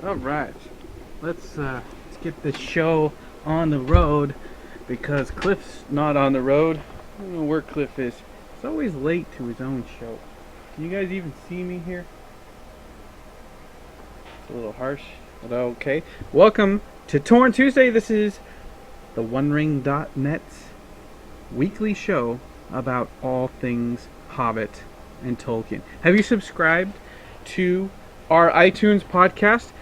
All right, let's get this show on the road because Cliff's not on the road. I don't know where Cliff is. He's always late to his own show. Can you guys even see me here? It's a little harsh, but okay. Welcome to Torn Tuesday. This is TheOneRing.net's weekly show about all things Hobbit and Tolkien. Have you subscribed to our iTunes podcast?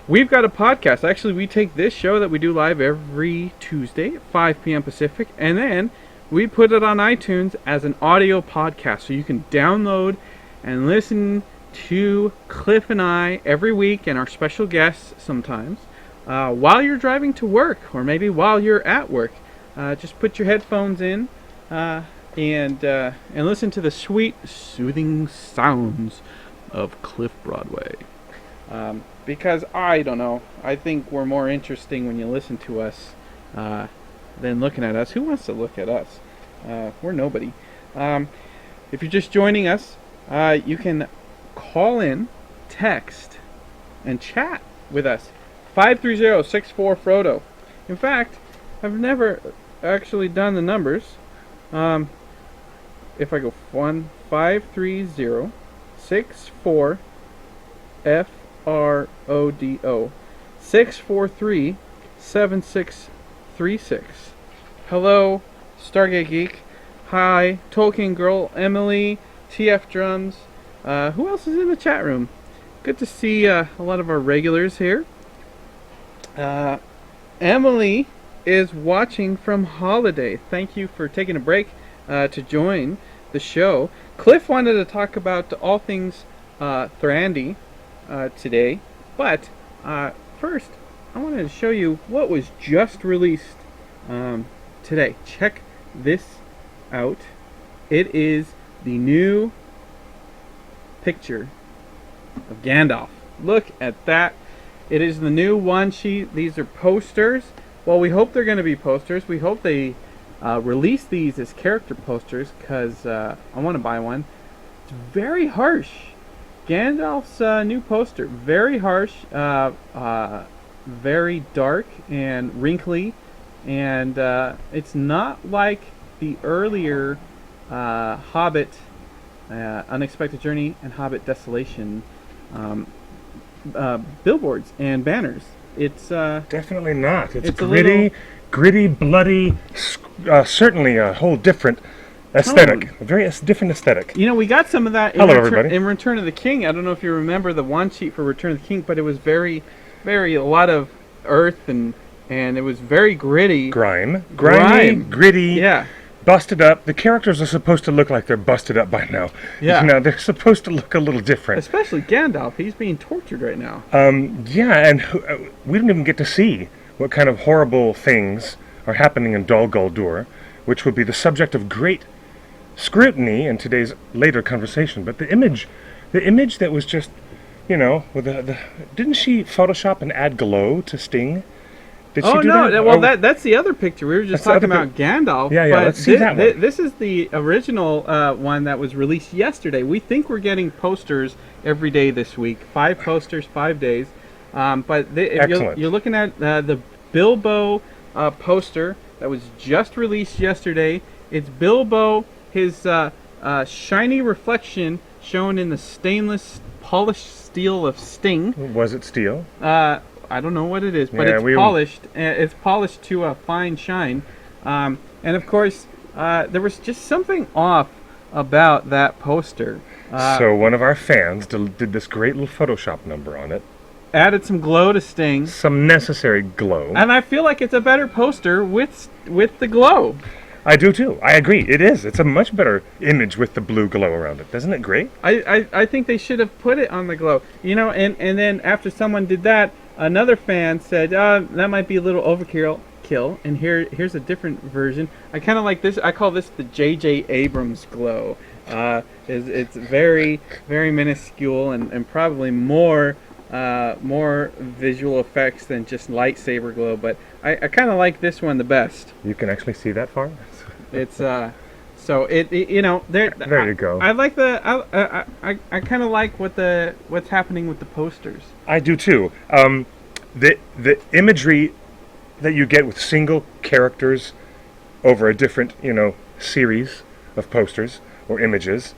We've got a podcast. Actually, we take this show that we do live every Tuesday at 5 p.m. Pacific, and then we put it on iTunes as an audio podcast. So you can download and listen to Cliff and I every week, and our special guests sometimes, while you're driving to work, or maybe while you're at work. Just put your headphones in and listen to the sweet, soothing sounds of Cliff Broadway. Because I don't know, I think we're more interesting when you listen to us than looking at us. Who wants to look at us? We're nobody. If you're just joining us, you can call in, text, and chat with us. 530-64-FRODO. In fact, I've never actually done the numbers. If I go 530-64 FRODO 643-7636. Hello, Stargate Geek. Hi, Tolkien Girl, Emily, TF Drums. Who else is in the chat room? Good to see a lot of our regulars here. Emily is watching from holiday. Thank you for taking a break to join the show. Cliff wanted to talk about all things Thranduil today, but first I wanted to show you what was just released today. Check this out. It is the new picture of Gandalf. Look at that. It is the new one sheet. These are posters. Well, we hope they're going to be posters. We hope they release these as character posters, because I want to buy one. It's very harsh. Gandalf's new poster, very harsh, very dark and wrinkly, and it's not like the earlier Hobbit, Unexpected Journey and Hobbit Desolation billboards and banners. It's definitely not. It's gritty, bloody, certainly a whole different aesthetic, a very different aesthetic. You know, we got some of that in Return of the King. I don't know if you remember the one sheet for Return of the King, but it was very, very, a lot of earth and it was very gritty. Grimy, gritty, yeah. Busted up. The characters are supposed to look like they're busted up by now. Yeah. You know, they're supposed to look a little different. Especially Gandalf. He's being tortured right now. Yeah, and we didn't even get to see what kind of horrible things are happening in Dol Guldur, which will be the subject of great scrutiny in today's later conversation. But the image that was just, you know, with didn't she Photoshop and add glow to Sting? Did she do that? Well, that's the other picture. We were just talking about Gandalf. Yeah, but let's see that one. This is the original one that was released yesterday. We think we're getting posters every day this week. 5 posters, 5 days. But if you're looking at the Bilbo poster that was just released yesterday. It's Bilbo, his shiny reflection shown in the stainless polished steel of Sting. Was it steel? I don't know what it is, but it's polished. It's polished to a fine shine. And of course, there was just something off about that poster. So one of our fans did this great little Photoshop number on it. Added some glow to Sting. Some necessary glow. And I feel like it's a better poster with the glow. I do too. I agree. It is. It's a much better image with the blue glow around it. Isn't it great? I think they should have put it on the glow. You know, and then after someone did that, another fan said, that might be a little overkill. And here's a different version. I kind of like this. I call this the J.J. Abrams glow. It's very, very minuscule and probably more visual effects than just lightsaber glow. But I kind of like this one the best. You can actually see that far? It's So There you go. I like I kind of like what's happening with the posters. I do too. The imagery that you get with single characters over a different, series of posters or images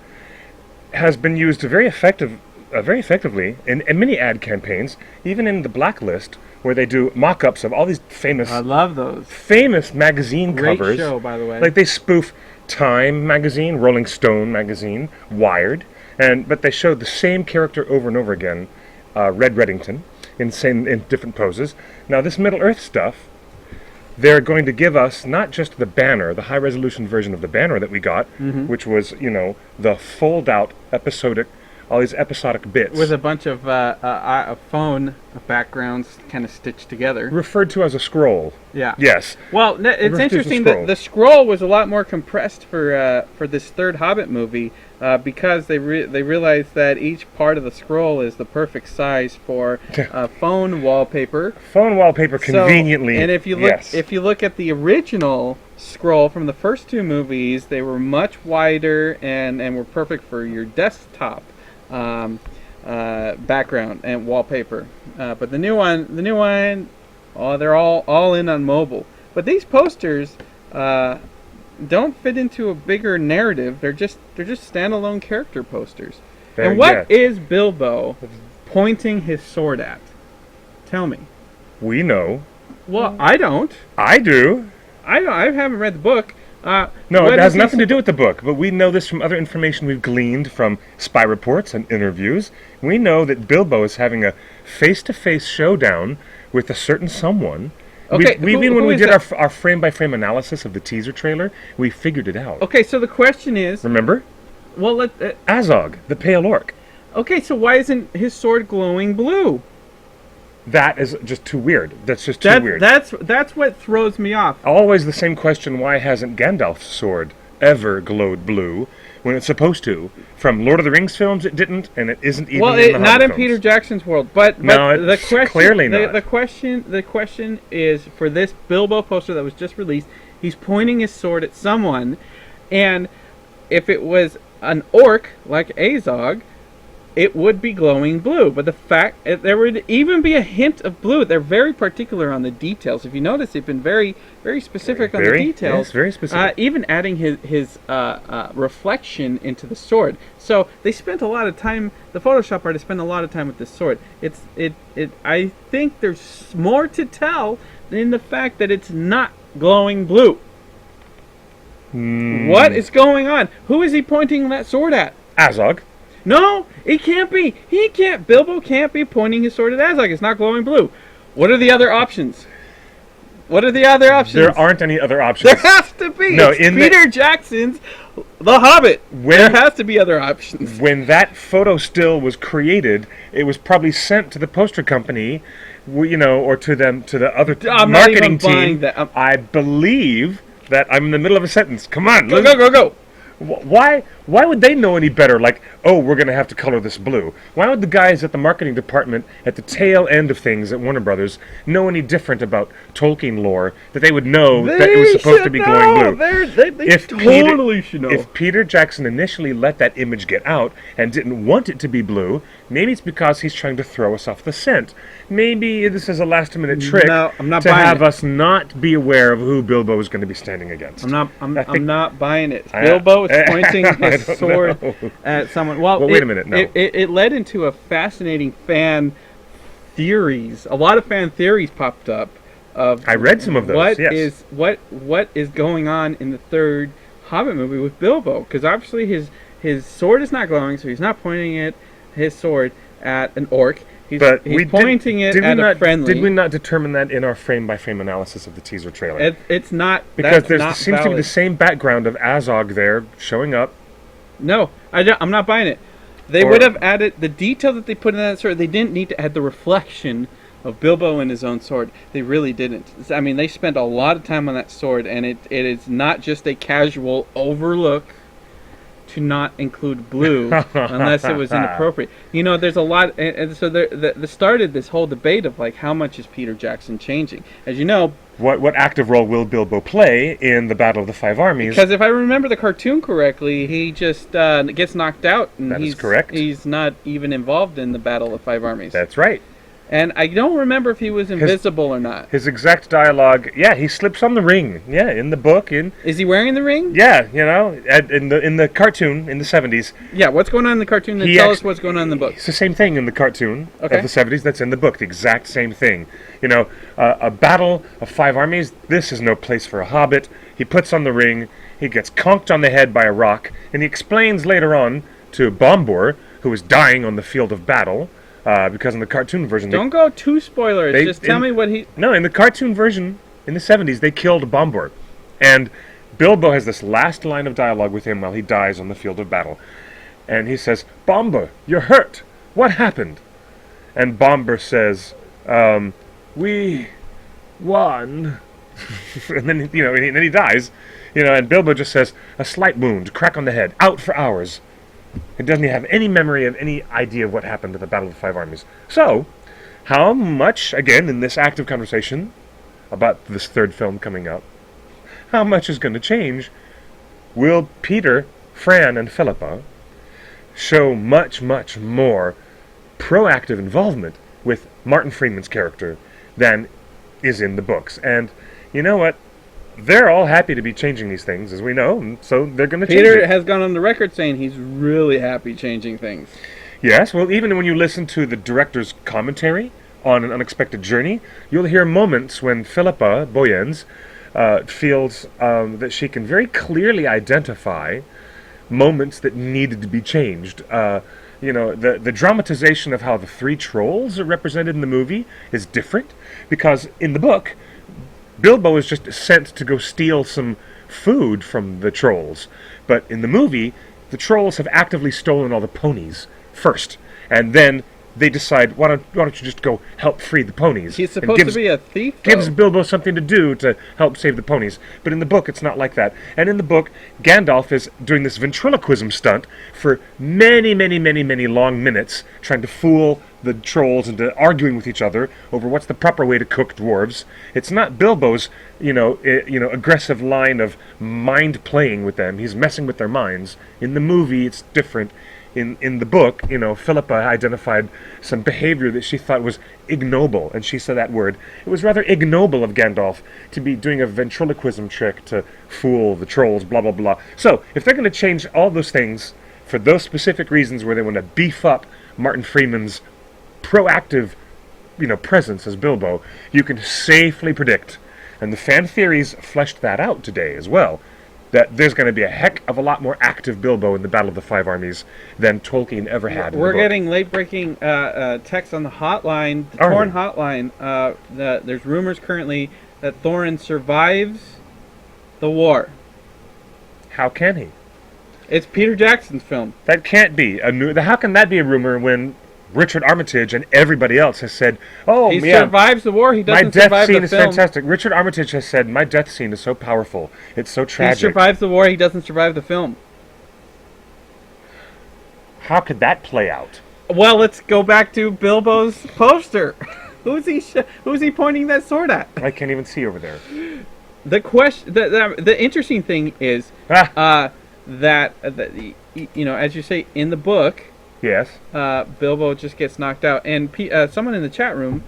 has been used very effectively in many ad campaigns, even in the Blacklist, where they do mock-ups of all these I love those. famous magazine Great covers. show, by the way. Like they spoof Time magazine, Rolling Stone magazine, Wired, but they showed the same character over and over again, Red Reddington, in different poses. Now this Middle Earth stuff, they're going to give us not just the banner, the high-resolution version of the banner that we got, which was, the fold-out all these episodic bits. With a bunch of phone backgrounds kind of stitched together. Referred to as a scroll. Yeah. Yes. Well, it's interesting that the scroll was a lot more compressed for this third Hobbit movie because they realized that each part of the scroll is the perfect size for phone wallpaper. Phone wallpaper conveniently. And if you look at the original scroll from the first two movies, they were much wider and were perfect for your desktop background and wallpaper. But the new one, they're all in on mobile. But these posters don't fit into a bigger narrative. They're just standalone character posters. And what is Bilbo pointing his sword at? Tell me. We know. Well, I don't. I do. I haven't read the book. No, it has nothing to do with the book, but we know this from other information we've gleaned from spy reports and interviews. We know that Bilbo is having a face-to-face showdown with a certain someone. Okay, when we did our frame-by-frame analysis of the teaser trailer, we figured it out. Okay, so the question is... Remember? Well, Azog, the Pale Orc. Okay, so why isn't his sword glowing blue? That is just too weird. That's just too weird. That's what throws me off. Always the same question, why hasn't Gandalf's sword ever glowed blue when it's supposed to? From Lord of the Rings films it didn't, and it isn't even in the Hobbit not in films. Peter Jackson's world. But no, the question, clearly not. The question is, for this Bilbo poster that was just released, he's pointing his sword at someone, and if it was an orc like Azog, it would be glowing blue. But the fact there would even be a hint of blue. They're very particular on the details. If you notice, they've been very, very specific on the details. Yes, very specific. Even adding his reflection into the sword. So they spent a lot of time. The Photoshop artist spent a lot of time with this sword. I think there's more to tell in the fact that it's not glowing blue. What is going on? Who is he pointing that sword at? Azog. No, it can't be. Bilbo can't be pointing his sword at Azog. It's not glowing blue. What are the other options? There aren't any other options. There has to be. No, it's Peter Jackson's The Hobbit. There has to be other options. When that photo still was created, it was probably sent to the poster company, or to the other marketing team. I believe that I'm in the middle of a sentence. Come on, go. Why would they know any better? Like, oh, we're going to have to color this blue. Why would the guys at the marketing department at the tail end of things at Warner Brothers know any different about Tolkien lore that they would know that it was supposed to be glowing blue? They totally should know. If Peter Jackson initially let that image get out and didn't want it to be blue, maybe it's because he's trying to throw us off the scent. Maybe this is a last-minute trick to have us not be aware of who Bilbo is going to be standing against. I'm not buying it. Bilbo is pointing his sword at someone. Well, wait a minute. No. It led into a fascinating fan theories. A lot of fan theories popped up. I read some of those. What is going on in the third Hobbit movie with Bilbo? Because obviously his sword is not glowing, so he's not pointing his sword at an orc. He's pointing it at a friendly. Did we not determine that in our frame-by-frame analysis of the teaser trailer? It's not. Because there seems to be the same background of Azog there showing up. No, I'm not buying it. They would have added the detail that they put in that sword. They didn't need to add the reflection of Bilbo in his own sword. They really didn't. I mean, they spent a lot of time on that sword, and it is not just a casual overlook. to not include blue unless it was inappropriate. You know, there's a lot, and so there started this whole debate of like, how much is Peter Jackson changing? As you know, What active role will Bilbo play in the Battle of the Five Armies? because if I remember the cartoon correctly, he just gets knocked out, and That is correct. He's not even involved in the Battle of Five Armies. That's right. And I don't remember if he was invisible or not. His exact dialogue, he slips on the ring. Yeah, in the book. Is he wearing the ring? Yeah, in the cartoon in the 70s. Yeah, what's going on in the cartoon? Tell us what's going on in the book. It's the same thing in the cartoon Okay. of the 70s that's in the book. The exact same thing. You know, a battle of five armies, this is no place for a hobbit. He puts on the ring, he gets conked on the head by a rock, and he explains later on to Bombur, who is dying on the field of battle, because in the cartoon version... Don't go too spoilers. Just tell me what he... No, in the cartoon version, in the 70s, they killed Bombur. And Bilbo has this last line of dialogue with him while he dies on the field of battle. And he says, "Bombur, you're hurt. What happened?" And Bombur says, "We won." And then, and then he dies. And Bilbo just says, "A slight wound, crack on the head, out for hours." He doesn't have any memory of any idea of what happened at the Battle of the Five Armies. So, how much, again, in this active conversation about this third film coming up, how much is going to change? Will Peter, Fran, and Philippa show much, much more proactive involvement with Martin Freeman's character than is in the books? And you know what? They're all happy to be changing these things, as we know, and so they're going to change it. Peter has gone on the record saying he's really happy changing things. Yes, well, even when you listen to the director's commentary on An Unexpected Journey, you'll hear moments when Philippa Boyens feels that she can very clearly identify moments that needed to be changed. The dramatization of how the three trolls are represented in the movie is different, because in the book, Bilbo is just sent to go steal some food from the trolls. But in the movie, the trolls have actively stolen all the ponies first. And then they decide, why don't you just go help free the ponies? He's supposed to be a thief, though. Gives Bilbo something to do to help save the ponies. But in the book, it's not like that. And in the book, Gandalf is doing this ventriloquism stunt for many, many, many, many long minutes, trying to fool the trolls into arguing with each other over what's the proper way to cook dwarves. It's not Bilbo's, aggressive line of mind playing with them. He's messing with their minds. In the movie, it's different. In the book, Philippa identified some behavior that she thought was ignoble, and she said that word. It was rather ignoble of Gandalf to be doing a ventriloquism trick to fool the trolls, blah, blah, blah. So, if they're going to change all those things for those specific reasons where they want to beef up Martin Freeman's proactive, presence as Bilbo, you can safely predict, and the fan theories fleshed that out today as well, that there's going to be a heck of a lot more active Bilbo in the Battle of the Five Armies than Tolkien ever had. We're getting late-breaking text on the hotline, the Thorin hotline. There's rumors currently that Thorin survives the war. How can he? It's Peter Jackson's film. That can't be how can that be a rumor when Richard Armitage and everybody else has said, "Oh, he survives the war. He doesn't survive the film." My death scene is fantastic. Richard Armitage has said, "My death scene is so powerful. It's so tragic." He survives the war. He doesn't survive the film. How could that play out? Well, let's go back to Bilbo's poster. Who's he pointing that sword at? I can't even see over there. The question, the interesting thing is that as you say in the book. Yes. Bilbo just gets knocked out, and someone in the chat room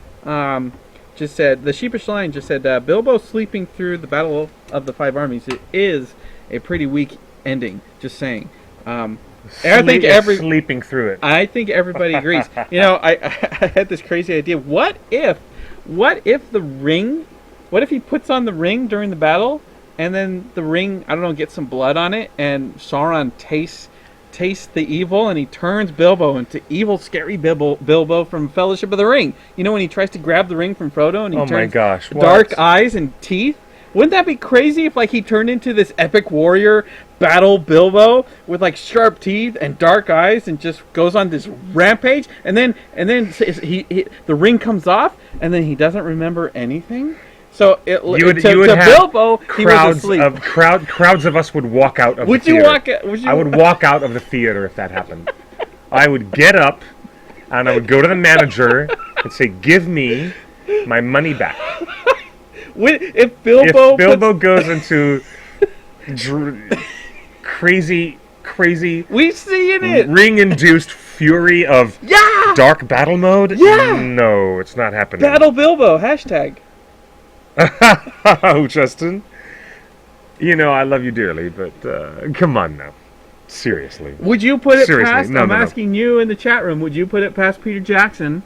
just said, the sheepish line just said, Bilbo sleeping through the Battle of the Five Armies. It is a pretty weak ending. Just saying. I think sleeping through it. I think everybody agrees. I had this crazy idea. What if the ring? What if he puts on the ring during the battle, and then the ring, I don't know, gets some blood on it, and Sauron tastes the evil, and he turns Bilbo into evil, scary Bilbo from Fellowship of the Ring. When he tries to grab the ring from Frodo, and he turns dark eyes and teeth. Wouldn't that be crazy if he turned into this epic warrior battle Bilbo with sharp teeth and dark eyes and just goes on this rampage, and then the ring comes off, and then he doesn't remember anything, So you would to have Bilbo, he was crowds asleep. of crowds of us would walk out of Would the you theater. walk? Would you? I would walk out of the theater if that happened. I would get up and I would go to the manager and say, "Give me my money back." If Bilbo, If Bilbo goes into crazy, we seen it. ring-induced fury of Yeah. dark battle mode, Yeah. no, it's not happening. Battle Bilbo hashtag. Oh, Justin, you know I love you dearly, but come on now, seriously. Would you put it Seriously, past? no, I'm no, no. asking you in the chat room. Would you put it past Peter Jackson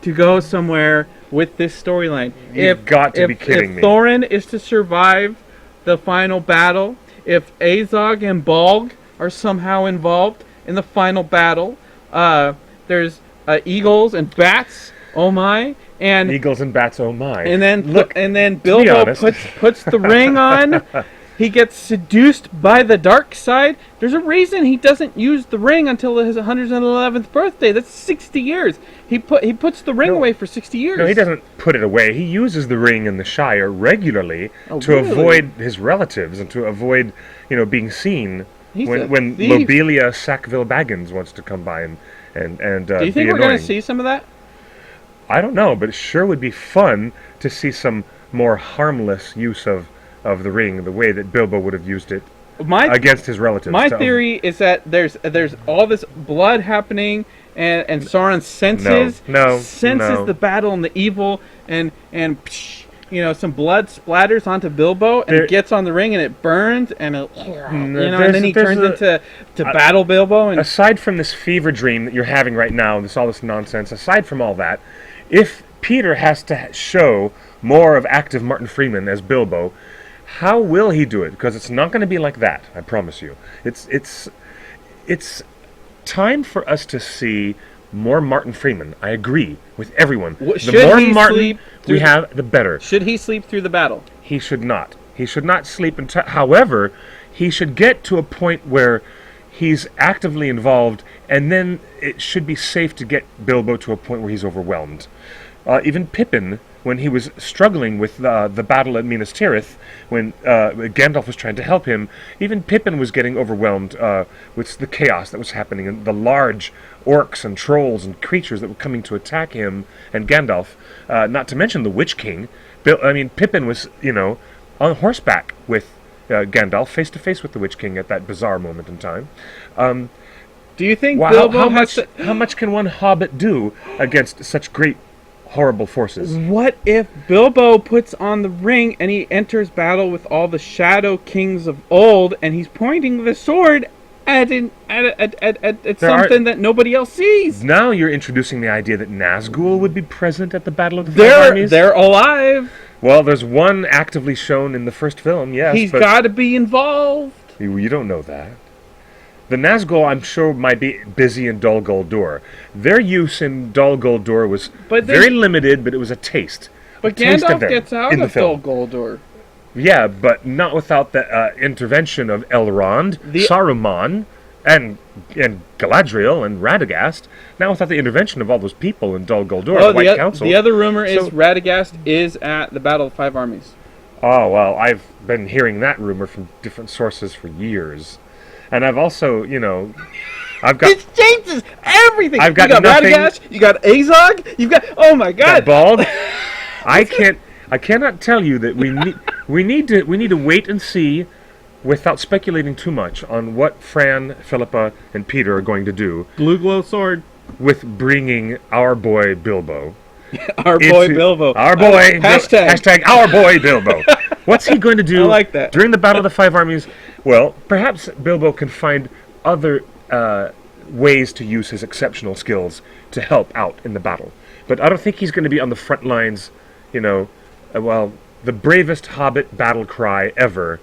to go somewhere with this storyline? You've got to be kidding me. If Thorin is to survive the final battle, if Azog and Bolg are somehow involved in the final battle, there's eagles and bats. Oh my! And Eagles and bats, oh my! And then look, and then Bilbo honest. puts the ring on. He gets seduced by the dark side. There's a reason he doesn't use the ring until his 111th birthday. That's 60 years. He puts the ring away for 60 years. No, he doesn't put it away. He uses the ring in the Shire regularly to really? avoid his relatives and to avoid, being seen He's a when thief. Lobelia Sackville Baggins wants to come by and Do you think we're going to see some of that? I don't know, but it sure would be fun to see some more harmless use of the ring, the way that Bilbo would have used it against his relatives. My theory is that there's all this blood happening, and Sauron senses the battle and the evil, and some blood splatters onto Bilbo and gets on the ring and it burns and and then he turns into battle Bilbo. And aside from this fever dream that you're having right now, all this nonsense, aside from all that, if Peter has to show more of active Martin Freeman as Bilbo, how will he do it? Because it's not going to be like that, I promise you. It's time for us to see more Martin Freeman. I agree with everyone. The more Martin we have, the better. Should he sleep through the battle? He should not. He should not sleep until. However, he should get to a point where he's actively involved, and then it should be safe to get Bilbo to a point where he's overwhelmed. Even Pippin, when he was struggling with the battle at Minas Tirith, when Gandalf was trying to help him, even Pippin was getting overwhelmed with the chaos that was happening, and the large orcs and trolls and creatures that were coming to attack him and Gandalf, not to mention the Witch King. Pippin was, on horseback with Gandalf, face-to-face with the Witch King at that bizarre moment in time. Do you think Bilbo how much can one hobbit do against such great horrible forces? What if Bilbo puts on the ring and he enters battle with all the Shadow Kings of old, and he's pointing the sword at something that nobody else sees? Now you're introducing the idea that Nazgul would be present at the Battle of the Five Armies. They're alive. Well, there's one actively shown in the first film. Yes, he's got to be involved. You don't know that. The Nazgul, I'm sure, might be busy in Dol Guldur. Their use in Dol Guldur was very limited, but it was a taste. But Gandalf gets out of Dol Guldur. Yeah, but not without the intervention of Elrond, Saruman, and Galadriel and Radagast. Not without the intervention of all those people in Dol Guldur, the White Council. The other rumor is Radagast is at the Battle of the Five Armies. Oh, well, I've been hearing that rumor from different sources for years. And I've also, I've got... It changes everything! I've got nothing... Radagast, you got Azog, you've got... Oh my god! Got Bald. I cannot tell you that we need to wait and see, without speculating too much, on what Fran, Philippa, and Peter are going to do. Blue glow sword. With bringing our boy Bilbo. Our boy Bilbo. Our boy. Hashtag our boy Bilbo. What's he going to do I like that. during the Battle of the Five Armies? Well, perhaps Bilbo can find other ways to use his exceptional skills to help out in the battle. But I don't think he's going to be on the front lines, the bravest Hobbit battle cry ever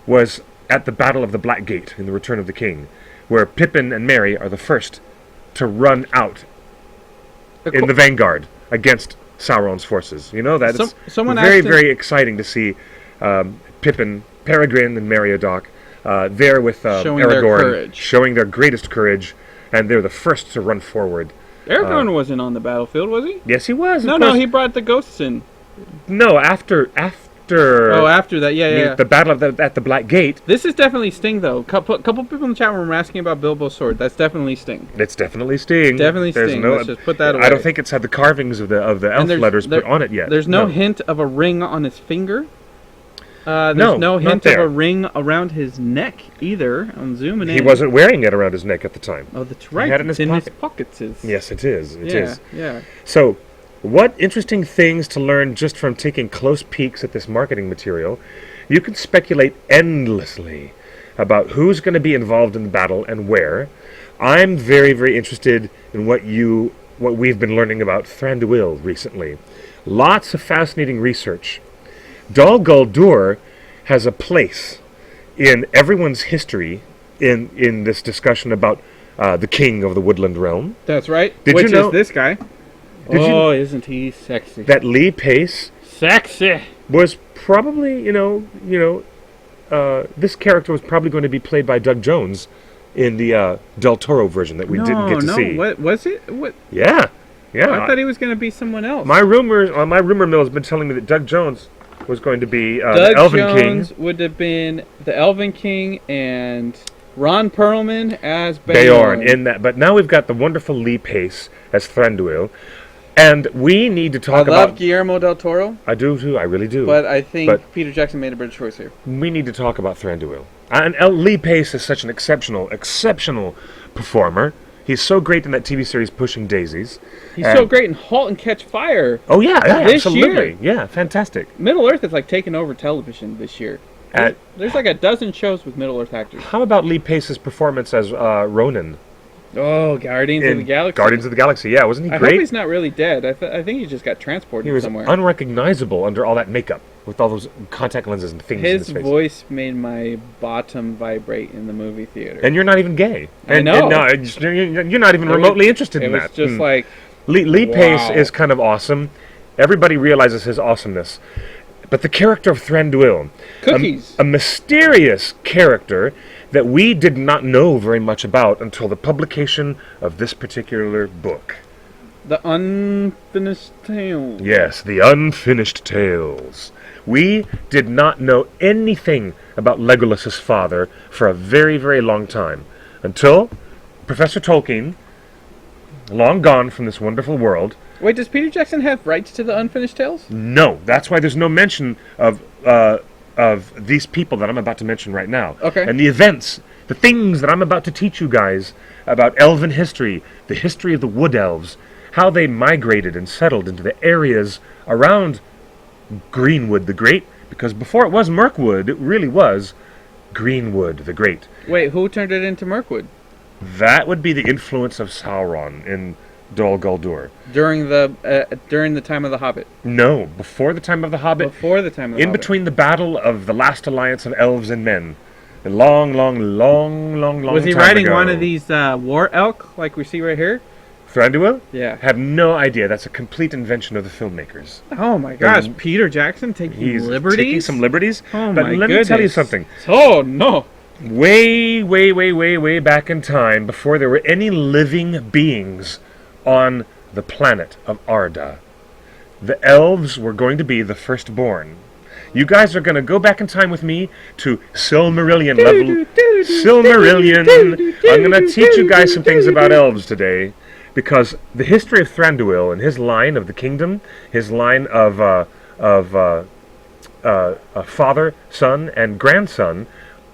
was at the Battle of the Black Gate in The Return of the King, where Pippin and Merry are the first to run out in the vanguard against Sauron's forces. It's very, very exciting to see Pippin, Peregrine, and Meriadoc there with Aragorn, showing their greatest courage, and they're the first to run forward. Aragorn wasn't on the battlefield, was he? Yes, he was. No, he brought the ghosts in. No, after Oh, after that, yeah. the battle at the Black Gate. This is definitely Sting, though. Couple people in the chat room were asking about Bilbo's sword. That's definitely Sting. It's definitely Sting. Definitely Sting. Let's just put that away. I don't think it's had the carvings of the elf letters put on it yet. There's no hint of a ring on his finger. There's No, no hint not there. of a ring around his neck either. I'm zooming in. He wasn't wearing it around his neck at the time. Oh, that's right. He had it in It's his in his pocket. pockets. Yes, it is. It is. Yeah. So, what interesting things to learn just from taking close peeks at this marketing material. You can speculate endlessly about who's going to be involved in the battle and where. I'm very, very interested in what we've been learning about Thranduil recently. Lots of fascinating research. Dol Guldur has a place in everyone's history in this discussion about the king of the Woodland realm. That's right. Which is this guy. Isn't he sexy? That Lee Pace Sexy. was probably, this character was probably going to be played by Doug Jones in the Del Toro version that we didn't get to see. What was it? What? Yeah. I thought he was going to be someone else. My rumor mill has been telling me that Doug Jones was going to be the Doug Elven Jones King. would have been the Elven King and Ron Perlman as Beorn in that, but now we've got the wonderful Lee Pace as Thranduil, and we need to talk I love about. Guillermo del Toro. I do too. I really do. But I think Peter Jackson made a better choice here. We need to talk about Thranduil. And Lee Pace is such an exceptional performer. He's so great in that TV series Pushing Daisies. He's so great in 'Halt and Catch Fire. Oh yeah, this absolutely. year. Yeah, fantastic. Middle Earth is like taking over television this year. There's like a dozen shows with Middle Earth actors. How about Lee Pace's performance as Ronan? Oh, Guardians of the Galaxy. Guardians of the Galaxy, yeah, wasn't he I great? hope he's not really dead. I think he just got transported He was somewhere. unrecognizable under all that makeup, with all those contact lenses and things in his His face. voice made my bottom vibrate in the movie theater. And you're not even gay. I know. And you're not even remotely interested in that. It was just like... Lee Pace wow. is kind of awesome. Everybody realizes his awesomeness. But the character of Thranduil, Cookies. a mysterious character that we did not know very much about until the publication of this particular book. The Unfinished Tale. Yes, The Unfinished Tales. We did not know anything about Legolas's father for a very, very long time, until Professor Tolkien, long gone from this wonderful world. Wait, does Peter Jackson have rights to the Unfinished Tales? No, that's why there's no mention of these people that I'm about to mention right now. Okay. And the events, the things that I'm about to teach you guys about Elven history, the history of the Wood Elves, how they migrated and settled into the areas around Greenwood the Great, because before it was Mirkwood, it really was Greenwood the Great. Wait, who turned it into Mirkwood? That would be the influence of Sauron in Dol Guldur. During the time of the Hobbit. No, before the time of the Hobbit. Before the time of the In Hobbit. between the battle of the last alliance of elves and men. A long Was he time riding ago. one of these war elk like we see right here? Thranduil? Yeah. Have no idea. That's a complete invention of the filmmakers. Oh my gosh, Peter Jackson taking He's liberties? taking some liberties. Oh but my let goodness. me tell you something. Oh no. Way back in time, before there were any living beings on the planet of Arda, the elves were going to be the firstborn. You guys are going to go back in time with me to Silmarillion level. Silmarillion. I'm going to teach you guys some things about elves today, because the history of Thranduil and his line of the kingdom, his line of father, son, and grandson,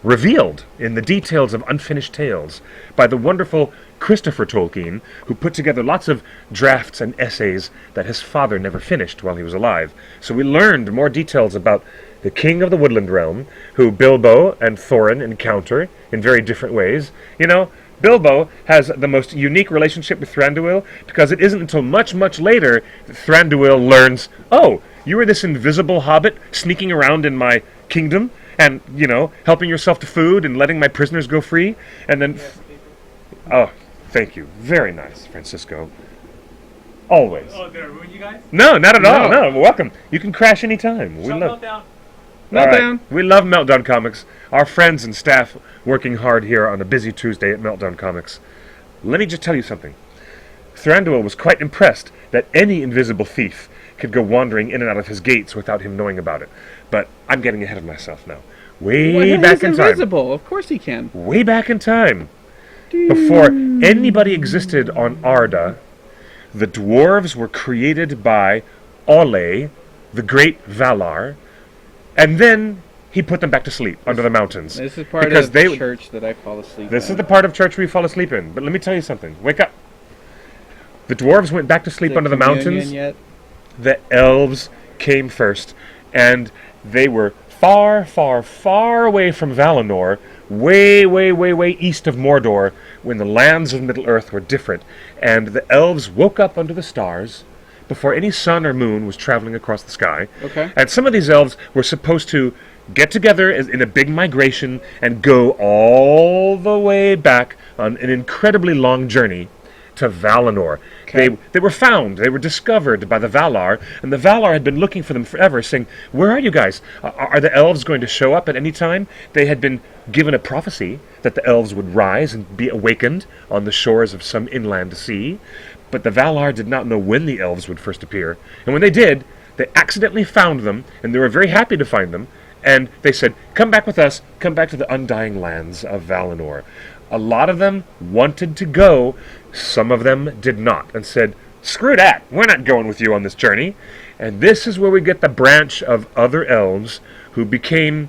revealed in the details of Unfinished Tales by the wonderful Christopher Tolkien, who put together lots of drafts and essays that his father never finished while he was alive. So we learned more details about the king of the Woodland realm, who Bilbo and Thorin encounter in very different ways. You know, Bilbo has the most unique relationship with Thranduil, because it isn't until much, much later that Thranduil learns, oh, you were this invisible hobbit sneaking around in my kingdom, and, you know, helping yourself to food and letting my prisoners go free, and then... Oh, thank you. Very nice, Francisco. Always. Oh, did I ruin you guys? No, not at all. No, welcome. You can crash anytime. Shut Meltdown. Meltdown. We love Meltdown Comics. Our friends and staff working hard here on a busy Tuesday at Meltdown Comics. Let me just tell you something. Thranduil was quite impressed that any invisible thief could go wandering in and out of his gates without him knowing about it. But I'm getting ahead of myself now. Way back in He's time. invisible. Of course he can. Way back in time. Before anybody existed on Arda, the dwarves were created by Ole, the great Valar, and then he put them back to sleep under the mountains. This is part because of the church that I fall asleep in. This is the part of church we fall asleep in. But let me tell you something. Wake up. The dwarves went back to sleep under the mountains. Yet? The elves came first, and they were far, far, far away from Valinor, way, way, way, way east of Mordor, when the lands of Middle-earth were different, and the elves woke up under the stars before any sun or moon was traveling across the sky. Okay. And some of these elves were supposed to get together in a big migration and go all the way back on an incredibly long journey to Valinor. Okay. They were found, they were discovered by the Valar, and the Valar had been looking for them forever, saying, "Where are you guys? Are the elves going to show up at any time?" They had been given a prophecy that the elves would rise and be awakened on the shores of some inland sea, but the Valar did not know when the elves would first appear, and when they did, they accidentally found them, and they were very happy to find them, and they said, "Come back with us, come back to the undying lands of Valinor." A lot of them wanted to go, some of them did not, and said, "Screw that, we're not going with you on this journey." And this is where we get the branch of other elves who became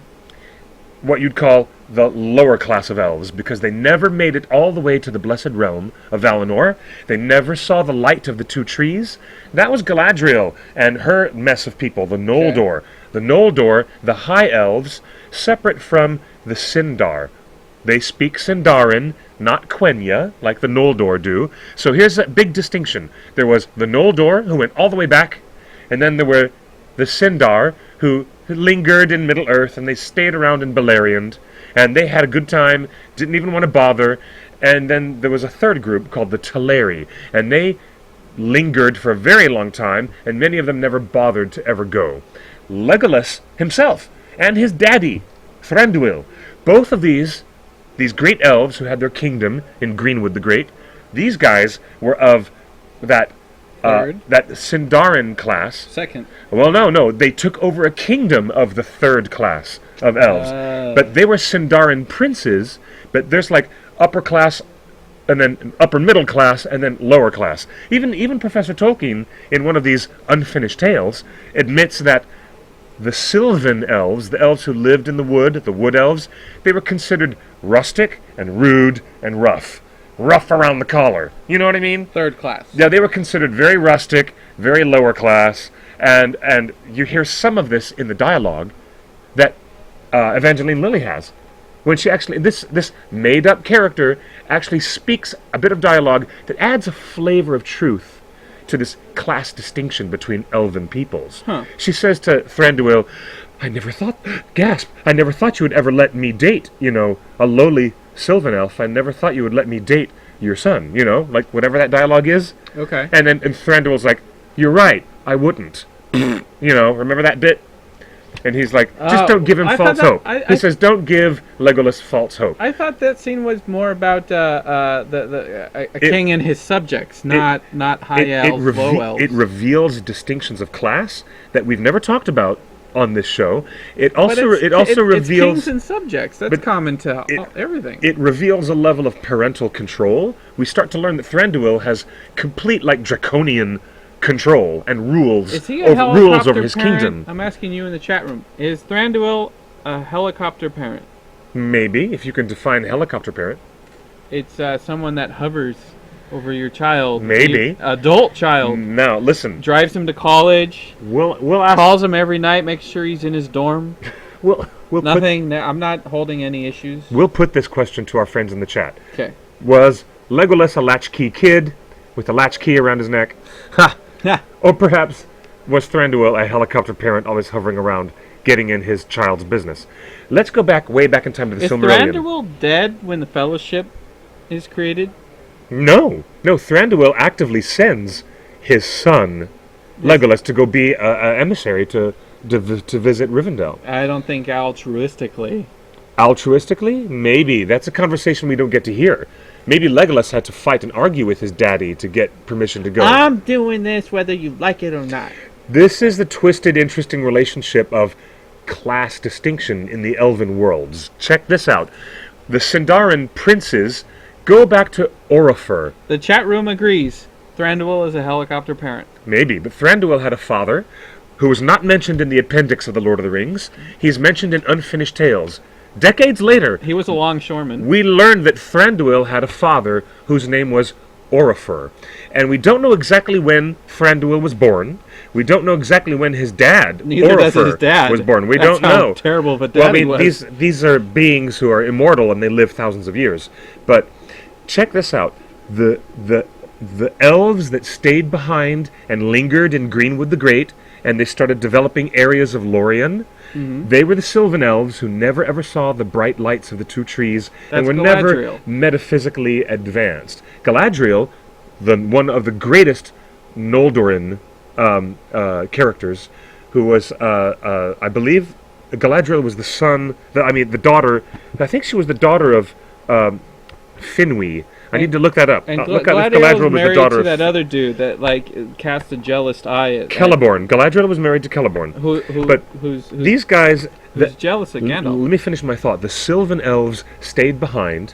what you'd call the lower class of elves, because they never made it all the way to the blessed realm of Valinor. They never saw the light of the two trees. That was Galadriel and her mess of people, the Noldor. Okay. The Noldor, the high elves, separate from the Sindar. They speak Sindarin, not Quenya, like the Noldor do. So here's a big distinction. There was the Noldor, who went all the way back, and then there were the Sindar, who lingered in Middle-earth, and they stayed around in Beleriand, and they had a good time, didn't even want to bother. And then there was a third group called the Teleri, and they lingered for a very long time, and many of them never bothered to ever go. Legolas himself, and his daddy, Thranduil, both of these great elves who had their kingdom in Greenwood the Great, these guys were of that Sindarin class. Second. Well, no, they took over a kingdom of the third class of elves. But they were Sindarin princes, but there's like upper class, and then upper middle class, and then lower class. Even Professor Tolkien, in one of these unfinished tales, admits that the Sylvan elves, the elves who lived in the wood elves, they were considered rustic and rude and rough. Rough around the collar. You know what I mean? Third class. Yeah, they were considered very rustic, very lower class, and you hear some of this in the dialogue that Evangeline Lilly has. When she actually, this made-up character actually speaks a bit of dialogue that adds a flavor of truth to this class distinction between elven peoples. Huh. She says to Thranduil, I never thought you would ever let me date, a lowly Sylvan elf. I never thought you would let me date your son, like whatever that dialogue is. Okay. And Thranduil's like, you're right, I wouldn't. Remember that bit? And he's like, just don't give him false hope. He says, don't give Legolas false hope. I thought that scene was more about a king and his subjects, not high elves, low elves. It reveals distinctions of class that we've never talked about on this show. It also reveals it's kings and subjects. That's common to everything. It reveals a level of parental control. We start to learn that Thranduil has complete, draconian control and rules over his kingdom. I'm asking you in the chat room: is Thranduil a helicopter parent? Maybe, if you can define helicopter parent. It's someone that hovers over your child. Maybe. Adult child. Now, listen. Drives him to college. We'll ask. Calls him every night. Makes sure he's in his dorm. We'll I'm not holding any issues. We'll put this question to our friends in the chat. Okay. Was Legolas a latchkey kid with a latchkey around his neck? Ha! Or perhaps was Thranduil a helicopter parent always hovering around, getting in his child's business? Let's go way back in time to the Silmarillion. Is Thranduil dead when the Fellowship is created? No, Thranduil actively sends his son, Legolas, to go be an emissary to visit Rivendell. I don't think altruistically. Altruistically? Maybe. That's a conversation we don't get to hear. Maybe Legolas had to fight and argue with his daddy to get permission to go. I'm doing this whether you like it or not. This is the twisted, interesting relationship of class distinction in the Elven worlds. Check this out. The Sindarin princes go back to Orifer. The chat room agrees. Thranduil is a helicopter parent. Maybe, but Thranduil had a father who was not mentioned in the appendix of The Lord of the Rings. He's mentioned in Unfinished Tales. Decades later, He was a longshoreman. we learned that Thranduil had a father whose name was Orifer. And we don't know exactly when Thranduil was born. We don't know exactly when his dad, Neither does his Orifer, dad. was born. We That's don't how know. terrible of a dad Well, I mean, he was. these are beings who are immortal and they live thousands of years. But check this out. The elves that stayed behind and lingered in Greenwood the Great, and they started developing areas of Lorien. They were the Sylvan elves who never ever saw the bright lights of the two trees and That's were never Galadriel. metaphysically advanced. Galadriel, one of the greatest Noldorin characters, who was, I believe, Galadriel was the daughter. I think she was the daughter of Finwë. I need to look that up. And Look up if Galadriel Galadriel was was the married daughter to of that other dude that cast a jealous eye at Celeborn. Galadriel was married to Celeborn. who's These guys, jealous of Gandalf. let me finish my thought. The Sylvan elves stayed behind,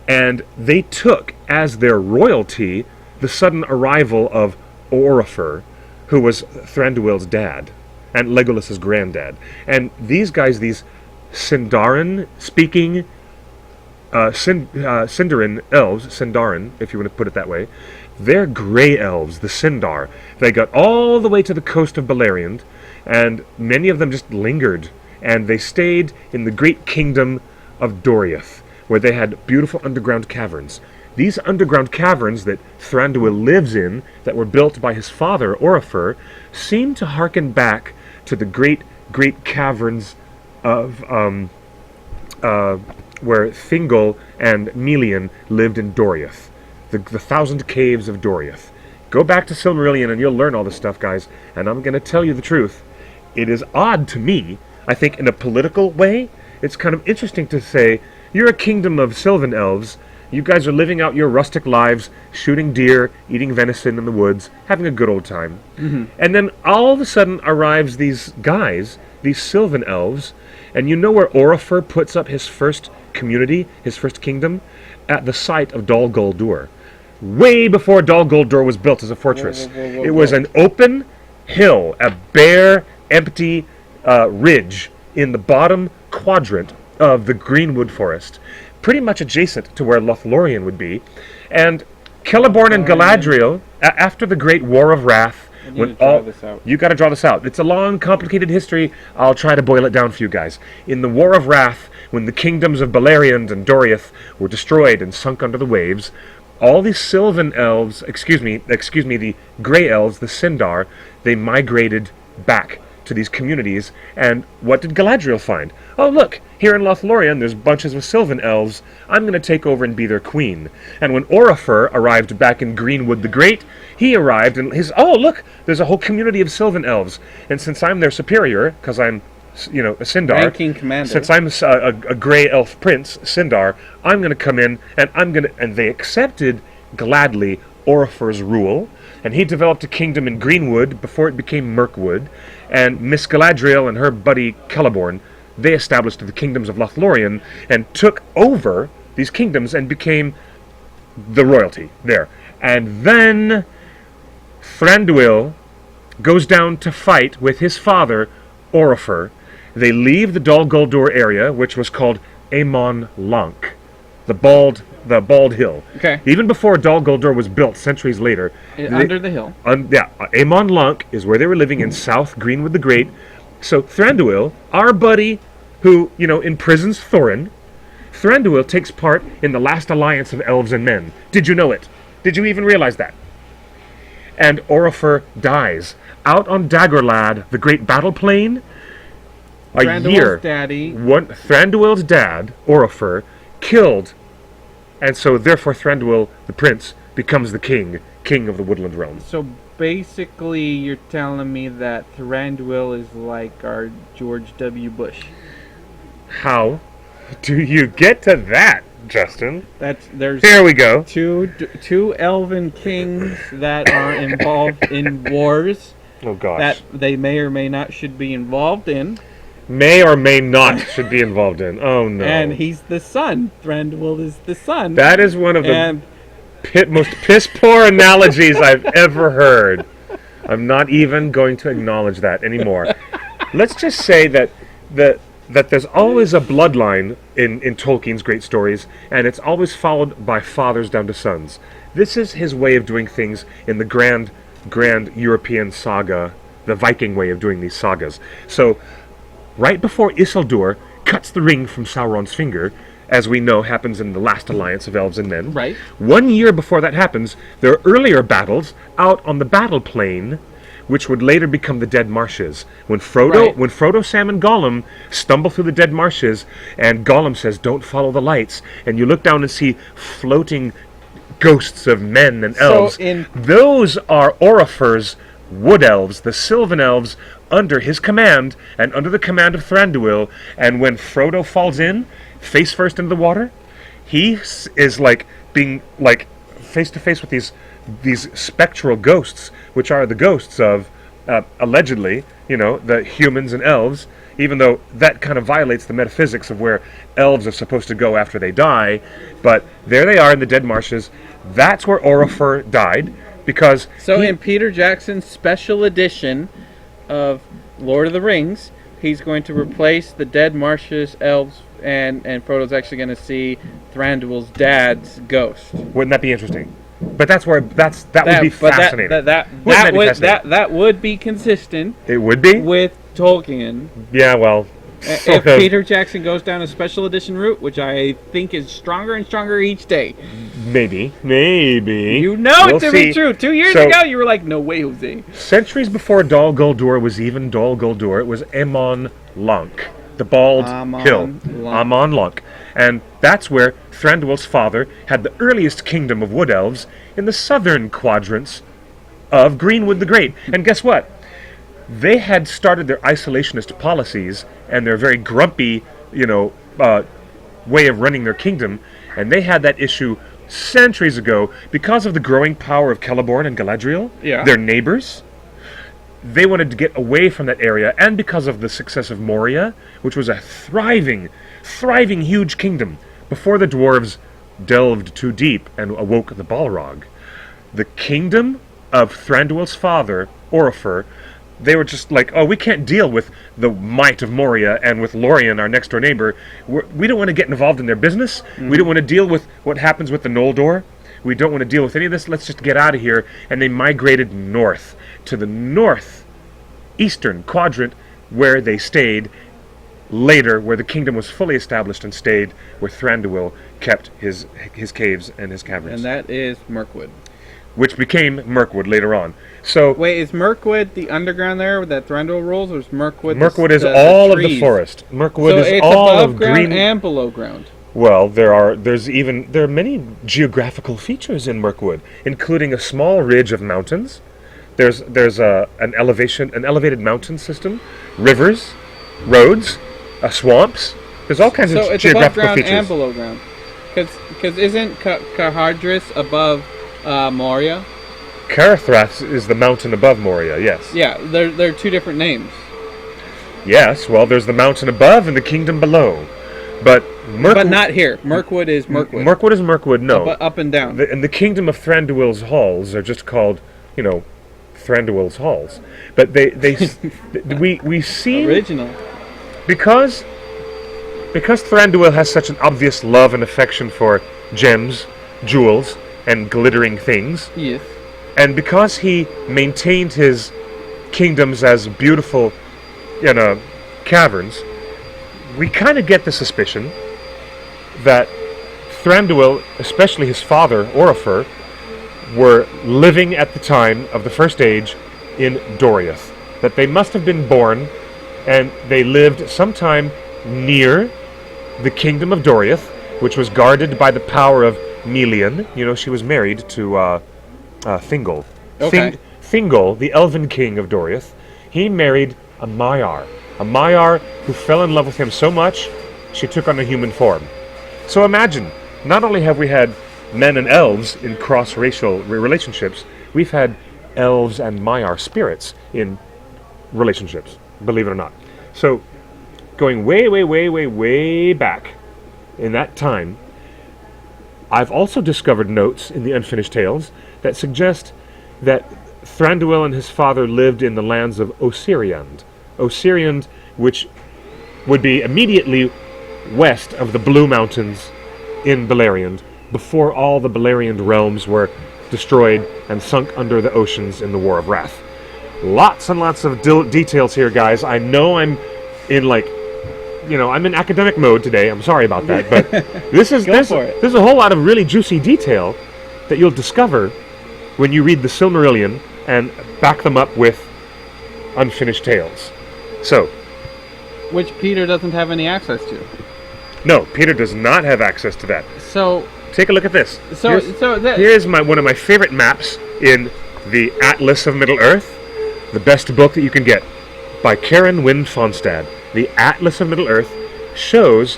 and they took as their royalty the sudden arrival of Orifer, who was Thranduil's dad and Legolas's granddad. And these guys, these Sindarin-speaking Sindarin elves, Sindarin, if you want to put it that way, they're gray elves, the Sindar. They got all the way to the coast of Beleriand, and many of them just lingered, and they stayed in the great kingdom of Doriath, where they had beautiful underground caverns. These underground caverns that Thranduil lives in, that were built by his father, Orifer, seem to hearken back to the great caverns of where Thingol and Melian lived in Doriath, the 1,000 caves of Doriath. Go back to Silmarillion and you'll learn all this stuff, guys, and I'm going to tell you the truth. It is odd to me, I think in a political way, it's kind of interesting to say, you're a kingdom of Sylvan elves, you guys are living out your rustic lives, shooting deer, eating venison in the woods, having a good old time. And then all of a sudden arrives these guys, these Sylvan elves, and you know where Orifer puts up his first community, his first kingdom? At the site of Dol Guldur. Way before Dol Guldur was built as a fortress. It was an open hill, a bare, empty ridge in the bottom quadrant of the Greenwood Forest, pretty much adjacent to where Lothlorien would be. And Celeborn and Galadriel, after the Great War of Wrath, You got to draw this out. It's a long, complicated history. I'll try to boil it down for you guys. In the War of Wrath, when the kingdoms of Beleriand and Doriath were destroyed and sunk under the waves, all these Sylvan elves, excuse me, the Grey Elves, the Sindar, they migrated back to these communities. And what did Galadriel find? Oh, look, here in Lothlorien, there's bunches of Sylvan elves. I'm going to take over and be their queen. And when Orifer arrived back in Greenwood the Great, he arrived and oh, look, there's a whole community of Sylvan elves. And since I'm their superior, because I'm, a Sindar, ranking commander. since I'm a Grey Elf prince, Sindar, I'm going to come in and they accepted gladly Orifer's rule. And he developed a kingdom in Greenwood before it became Mirkwood. And Miss Galadriel and her buddy Celeborn, they established the kingdoms of Lothlorien and took over these kingdoms and became the royalty there. And then Thranduil goes down to fight with his father, Orifer. They leave the Dol Guldur area, which was called Amon Lanc, the bald hill. Okay. Even before Dol Guldur was built, centuries later. Under the hill. Amon Lanc is where they were living in South Greenwood the Great. So Thranduil, our buddy who, imprisons Thorin, Thranduil takes part in the last alliance of elves and men. Did you know it? Did you even realize that? And Orifer dies. Out on Dagorlad, the great battle plain, Thranduil's dad, Orifer, killed, and so therefore Thranduil, the prince, becomes the king of the Woodland realm. So basically, you're telling me that Thranduil is like our George W. Bush. How do you get to that, Justin? There's Here we go. Two elven kings that are involved in wars, Oh gosh. that they may or may not should be involved in. May or may not should be involved in. Oh no. And he's the son. Thranduil is the son. That is one of the and most piss poor analogies I've ever heard. I'm not even going to acknowledge that anymore. Let's just say that there's always a bloodline in Tolkien's great stories, and it's always followed by fathers down to sons. This is his way of doing things in the grand European saga, the Viking way of doing these sagas. So, right before Isildur cuts the ring from Sauron's finger, as we know happens in the last alliance of elves and men. Right. 1 year before that happens, there are earlier battles out on the battle plain, which would later become the Dead Marshes. When Frodo, Sam, and Gollum stumble through the Dead Marshes, and Gollum says, "Don't follow the lights," and you look down and see floating ghosts of men and elves. Those are Orifer's wood elves, the Sylvan elves, under his command and under the command of Thranduil. And when Frodo falls in, face first into the water, he is like being like face to face with these spectral ghosts, which are the ghosts of allegedly, the humans and elves. Even though that kind of violates the metaphysics of where elves are supposed to go after they die, but there they are in the Dead Marshes. That's where Orifer died, because in Peter Jackson's special edition of Lord of the Rings, he's going to replace the Dead Marshes elves, and Frodo's actually going to see Thranduil's dad's ghost. Wouldn't that be interesting? But that would be fascinating. That would be consistent. It would be with Tolkien. Yeah, well, if Peter Jackson goes down a special edition route, which I think is stronger and stronger each day. Maybe. You know it to be true. 2 years ago, you were like, no way, Jose. Centuries before Dol Guldur was even Dol Guldur, it was Amon Llanc, the bald hill. Amon Llanc. And that's where Thranduil's father had the earliest kingdom of wood elves in the southern quadrants of Greenwood the Great. And guess what? They had started their isolationist policies and their very grumpy, way of running their kingdom, and they had that issue centuries ago because of the growing power of Celeborn and Galadriel, their neighbors. They wanted to get away from that area, and because of the success of Moria, which was a thriving, huge kingdom before the dwarves delved too deep and awoke the Balrog. The kingdom of Thranduil's father, Orifer, they were just like, we can't deal with the might of Moria and with Lorien, our next door neighbor. We don't want to get involved in their business. Mm-hmm. We don't want to deal with what happens with the Noldor. We don't want to deal with any of this. Let's just get out of here. And they migrated north to the northeastern quadrant, where they stayed later, where the kingdom was fully established and stayed, where Thranduil kept his caves and his caverns. And that is Mirkwood. Which became Mirkwood later on. So wait, is Mirkwood the underground there that Thranduil rules, or is Mirkwood? Mirkwood is all of the forest. Mirkwood is all of green and below ground. Well, there are many geographical features in Mirkwood, including a small ridge of mountains. There's an elevated mountain system, rivers, roads, swamps. There's all kinds of geographical features. So it's above ground features. and below ground. Because isn't Cahardris above Moria? Carithrath is the mountain above Moria, yes. Yeah, they're two different names. Yes, well, there's the mountain above and the kingdom below. But not here. Mirkwood is Mirkwood. Mirkwood is Mirkwood, no. Up and down. And the kingdom of Thranduil's halls are just called, Thranduil's halls. But we see original. Because Thranduil has such an obvious love and affection for gems, jewels, and glittering things. Yes. And because he maintained his kingdoms as beautiful, caverns, we kind of get the suspicion that Thranduil, especially his father, Orifer, were living at the time of the First Age in Doriath. That they must have been born, and they lived sometime near the kingdom of Doriath, which was guarded by the power of Melian. She was married to Thingol. Okay. Thingol, the Elven king of Doriath, he married a Maiar who fell in love with him so much, she took on a human form. So imagine, not only have we had men and elves in cross-racial relationships, we've had elves and Maiar spirits in relationships, believe it or not. So, going way, way, way, way, way back in that time, I've also discovered notes in the Unfinished Tales that suggest that Thranduil and his father lived in the lands of Osiriand. Osiriand, which would be immediately west of the Blue Mountains in Beleriand, before all the Beleriand realms were destroyed and sunk under the oceans in the War of Wrath. Lots and lots of details here, guys. I know I'm in I'm in academic mode today. I'm sorry about that, but there's a whole lot of really juicy detail that you'll discover when you read the Silmarillion and back them up with Unfinished Tales. So, which Peter doesn't have any access to. No, Peter does not have access to that. So, take a look at this. Here's one of my favorite maps in the Atlas of Middle-earth, the best book that you can get, by Karen Wynne Fonstad. The Atlas of Middle-earth shows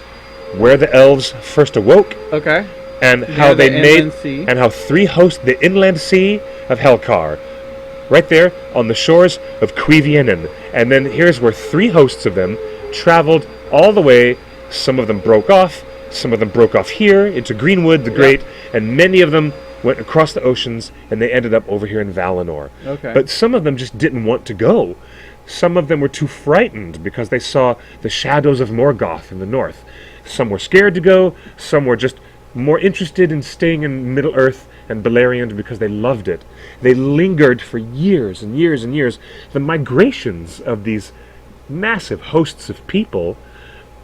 where the elves first awoke. Okay. And how they made, and how three hosts the inland sea of Helkar, right there on the shores of Cuivienen. And then here's where three hosts of them traveled all the way. Some of them broke off. Some of them broke off here into Greenwood the Great, and many of them went across the oceans, and they ended up over here in Valinor. Okay. But some of them just didn't want to go. Some of them were too frightened because they saw the shadows of Morgoth in the north. Some were scared to go. Some were just more interested in staying in Middle-earth and Beleriand because they loved it. They lingered for years and years and years. The migrations of these massive hosts of people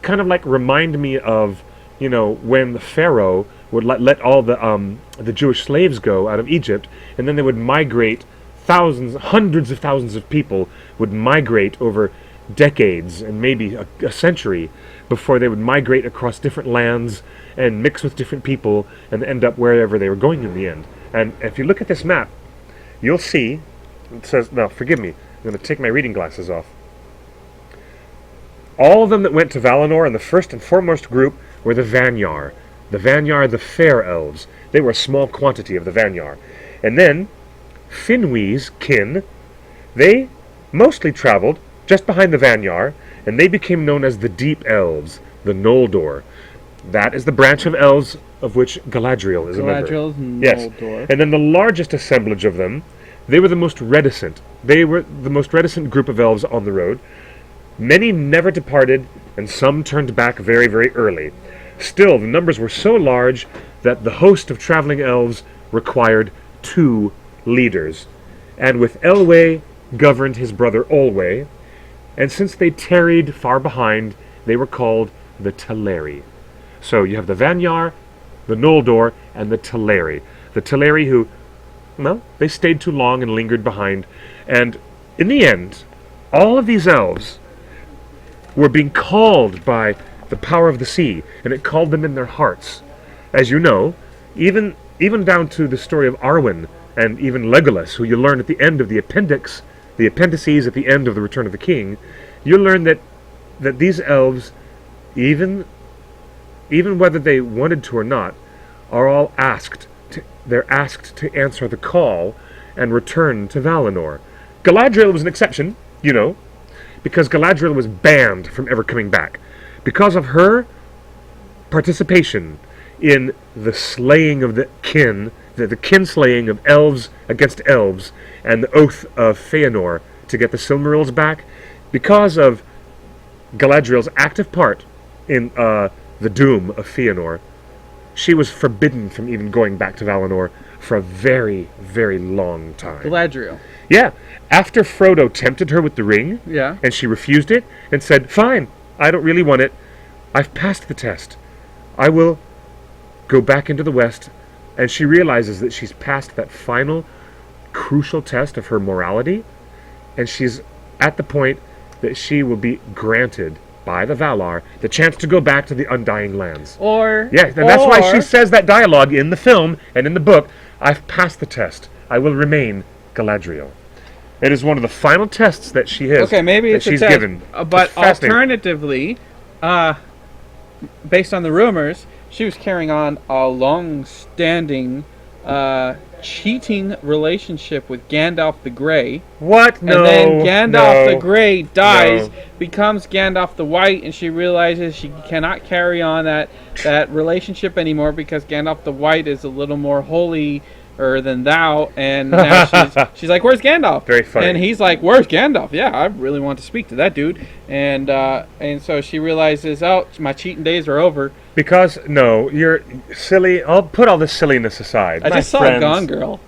kind of like remind me of, when the Pharaoh would let all the Jewish slaves go out of Egypt, and then they would migrate thousands, hundreds of thousands of people would migrate over decades and maybe a century before they would migrate across different lands and mix with different people and end up wherever they were going in the end. And if you look at this map, you'll see, it says, now forgive me, I'm going to take my reading glasses off. All of them that went to Valinor in the first and foremost group were the Vanyar. The Vanyar, the fair elves. They were a small quantity of the Vanyar. And then, Finwë's kin, they mostly traveled just behind the Vanyar, and they became known as the Deep Elves, the Noldor. That is the branch of elves of which Galadriel is a member. Galadriel's Noldor. Yes. And then the largest assemblage of them, they were the most reticent. They were the most reticent group of elves on the road. Many never departed, and some turned back very, very early. Still, the numbers were so large that the host of traveling elves required 2 leaders. And with Elwë governed his brother Olwë, and since they tarried far behind, they were called the Teleri. So you have the Vanyar, the Noldor, and the Teleri. The Teleri who, they stayed too long and lingered behind. And in the end, all of these elves were being called by the power of the sea, and it called them in their hearts. As you know, even down to the story of Arwen, and even Legolas, who you learn at the end of the appendices at the end of the Return of the King, you learn that these elves, even whether they wanted to or not, are all asked to answer the call and return to Valinor. Galadriel was an exception, because Galadriel was banned from ever coming back. Because of her participation in the slaying of the kin, the kin-slaying of elves against elves, and the oath of Feanor to get the Silmarils back, because of Galadriel's active part in the doom of Feanor, she was forbidden from even going back to Valinor for a very, very long time. Galadriel. Yeah. After Frodo tempted her with the ring, and she refused it, and said, "Fine, I don't really want it. I've passed the test. I will go back into the West." And she realizes that she's passed that final, crucial test of her morality, and she's at the point that she will be granted by the Valar the chance to go back to the Undying Lands. And that's why she says that dialogue in the film and in the book, "I've passed the test. I will remain Galadriel." It is one of the final tests that she has. Okay, maybe it's she's a test, given. But alternatively, based on the rumors, she was carrying on a long-standing cheating relationship with Gandalf the Grey. What? No. And then Gandalf the Grey dies, No. becomes Gandalf the White, and she realizes she cannot carry on that relationship anymore because Gandalf the White is a little more holy than thou, and now she's like, "Where's Gandalf?" Very funny. And he's like, "Where's Gandalf? Yeah, I really want to speak to that dude." And so she realizes, "Oh, my cheating days are over." Because no, you're silly. I'll put all this silliness aside. I just saw Gone Girl.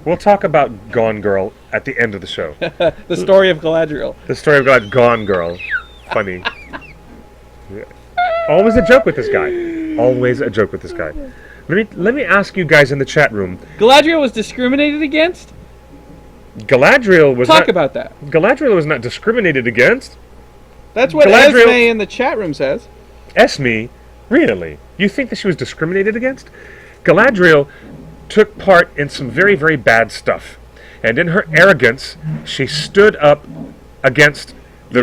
We'll talk about Gone Girl at the end of the show. The story of Galadriel. The story of Gone Girl. Funny. Yeah. Always a joke with this guy. Always a joke with this guy. Let me ask you guys in the chat room. Galadriel was discriminated against? Galadriel was Talk about that. Galadriel was not discriminated against. That's what Esme in the chat room says. Esme? Really? You think that she was discriminated against? Galadriel took part in some very, very bad stuff. And in her arrogance, she stood up against the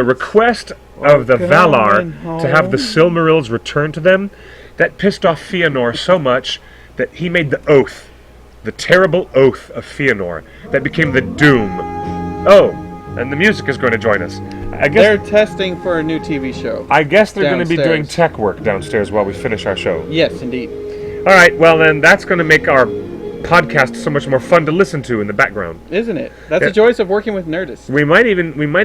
request of the Valar to have the Silmarils returned to them. That pissed off Fëanor so much that he made the oath, the terrible oath of Fëanor, that became the doom. Oh, and the music is going to join us. I guess they're testing for a new TV show. I guess they're going to be doing tech work downstairs while we finish our show. Yes, indeed. All right, well then that's going to make our podcast so much more fun to listen to in the background, isn't it? That's the joys of working with Nerdist. We might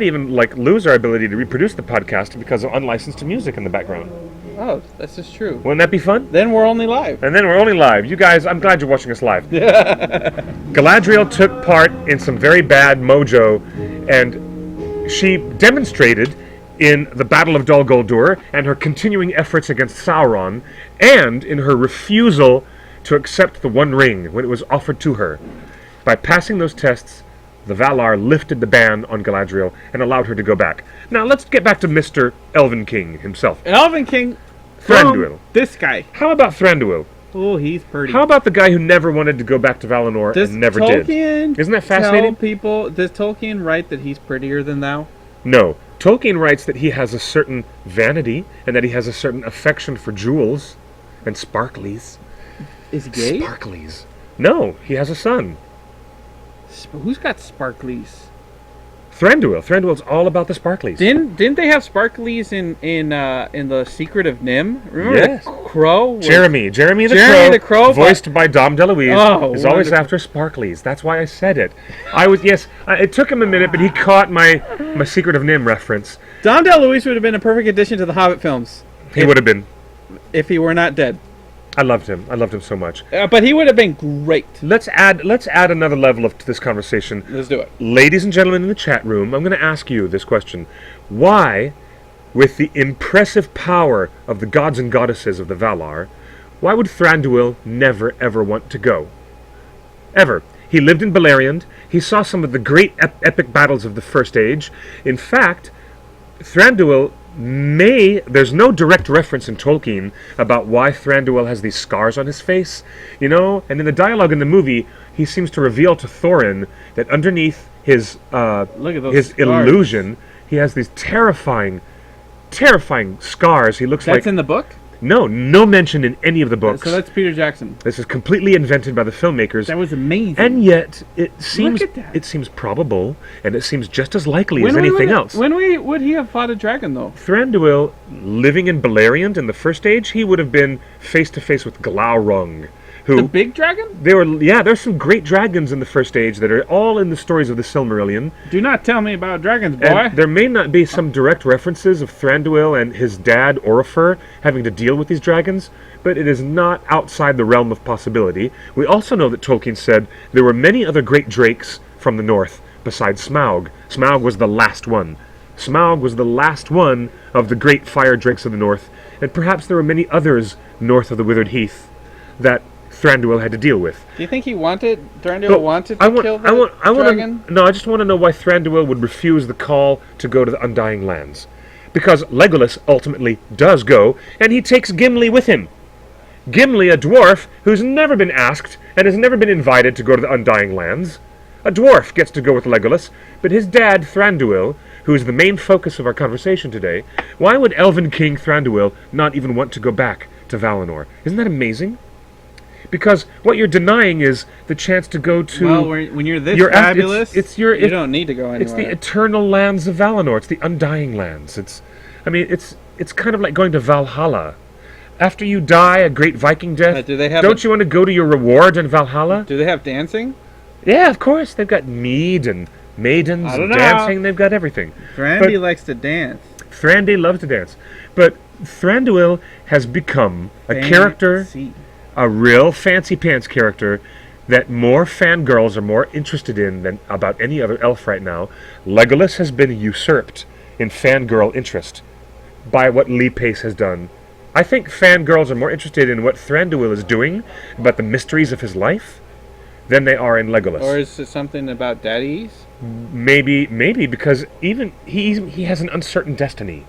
even like lose our ability to reproduce the podcast because of unlicensed music in the background. Oh, this is true. Wouldn't that be fun? Then we're only live. And then we're only live. You guys, I'm glad you're watching us live. Galadriel took part in some very bad mojo, and she demonstrated in the Battle of Dol Guldur and her continuing efforts against Sauron, and in her refusal to accept the One Ring when it was offered to her. By passing those tests, the Valar lifted the ban on Galadriel and allowed her to go back. Now let's get back to Mr. Elven King himself. Elven King Thranduil. This guy. How about Thranduil? Oh, he's pretty. How about the guy who never wanted to go back to Valinor and never did? Isn't that fascinating? Does Tolkien write that he's prettier than thou? No. Tolkien writes that he has a certain vanity and that he has a certain affection for jewels and sparklies. Is he gay? Sparklies. No, he has a son. Who's got sparklies? Thranduil. Thranduil's all about the sparklies. Didn't they have sparklies in the Secret of Nim? Remember yes. the crow? Jeremy the crow, voiced by Dom DeLuise, is always after sparklies. That's why I said it. It took him a minute, but he caught my Secret of Nim reference. Dom DeLuise would have been a perfect addition to the Hobbit films. He would have been, if he were not dead. I loved him. I loved him so much. But he would have been great. Let's add another level to this conversation. Let's do it. Ladies and gentlemen in the chat room, I'm going to ask you this question. Why, with the impressive power of the gods and goddesses of the Valar, why would Thranduil never ever want to go? Ever. He lived in Beleriand. He saw some of the great epic battles of the First Age. In fact, Thranduil there's no direct reference in Tolkien about why Thranduil has these scars on his face, and in the dialogue in the movie, he seems to reveal to Thorin that underneath his illusion, he has these terrifying scars. He looks like... That's in the book? No mention in any of the books. So that's Peter Jackson. This is completely invented by the filmmakers. That was amazing. And yet, it seems probable, and it seems just as likely as anything else. When would he have fought a dragon, though? Thranduil, living in Beleriand in the First Age, he would have been face-to-face with Glaurung. The big dragon? There's some great dragons in the First Age that are all in the stories of the Silmarillion. Do not tell me about dragons, boy. And there may not be some direct references of Thranduil and his dad, Orifer, having to deal with these dragons, but it is not outside the realm of possibility. We also know that Tolkien said there were many other great drakes from the north besides Smaug. Smaug was the last one. Smaug was the last one of the great fire drakes of the north, and perhaps there were many others north of the Withered Heath that Thranduil had to deal with. Do you think Thranduil wanted to kill the dragon? I just want to know why Thranduil would refuse the call to go to the Undying Lands. Because Legolas ultimately does go, and he takes Gimli with him. Gimli, a dwarf who's never been asked and has never been invited to go to the Undying Lands. A dwarf gets to go with Legolas, but his dad, Thranduil, who is the main focus of our conversation today, why would Elven King Thranduil not even want to go back to Valinor. Isn't that amazing? Because what you're denying is the chance to go to... Well, when you're this fabulous, you don't need to go anywhere. It's the eternal lands of Valinor. It's the undying lands. It's kind of like going to Valhalla. After you die a great Viking death, don't you want to go to your reward in Valhalla? Do they have dancing? Yeah, of course. They've got mead and maidens and dancing. They've got everything. Thranduil likes to dance. Thranduil loves to dance. But Thranduil has become a character... A real fancy pants character that more fangirls are more interested in than about any other elf right now. Legolas has been usurped in fangirl interest by what Lee Pace has done. I think fangirls are more interested in what Thranduil is doing, about the mysteries of his life, than they are in Legolas. Or is it something about daddies? Maybe, because even he has an uncertain destiny.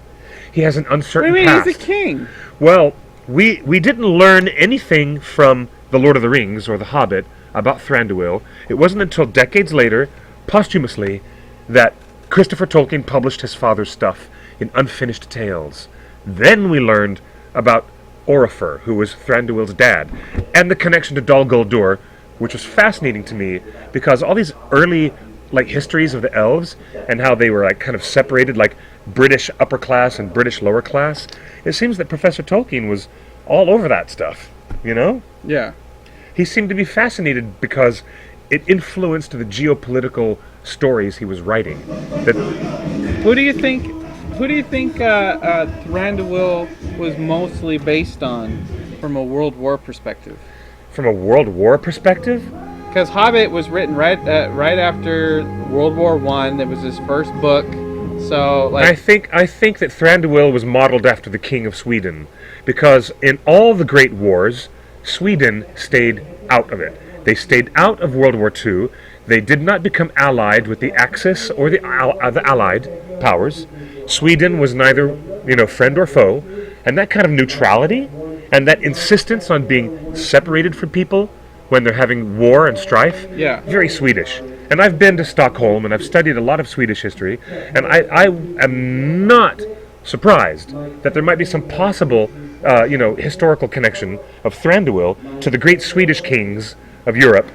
He has an uncertain past. He's a king. Well, we didn't learn anything from The Lord of the Rings or The Hobbit about Thranduil. It wasn't until decades later, posthumously, that Christopher Tolkien published his father's stuff in Unfinished Tales. Then we learned about Orifer, who was Thranduil's dad, and the connection to Dol Guldur, which was fascinating to me because all these early histories of the elves and how they were kind of separated, like British upper class and British lower class. It seems that Professor Tolkien was all over that stuff, Yeah. He seemed to be fascinated because it influenced the geopolitical stories he was writing. Who do you think Thranduil was mostly based on from a World War perspective? From a World War perspective? Because Hobbit was written right after World War I. That was his first book. So, I think that Thranduil was modeled after the King of Sweden, because in all the great wars, Sweden stayed out of it. They stayed out of World War II. They did not become allied with the Axis or the Allied powers. Sweden was neither, friend or foe, and that kind of neutrality and that insistence on being separated from people when they're having war and strife, very Swedish. And I've been to Stockholm, and I've studied a lot of Swedish history, and I am not surprised that there might be some possible, historical connection of Thranduil to the great Swedish kings of Europe,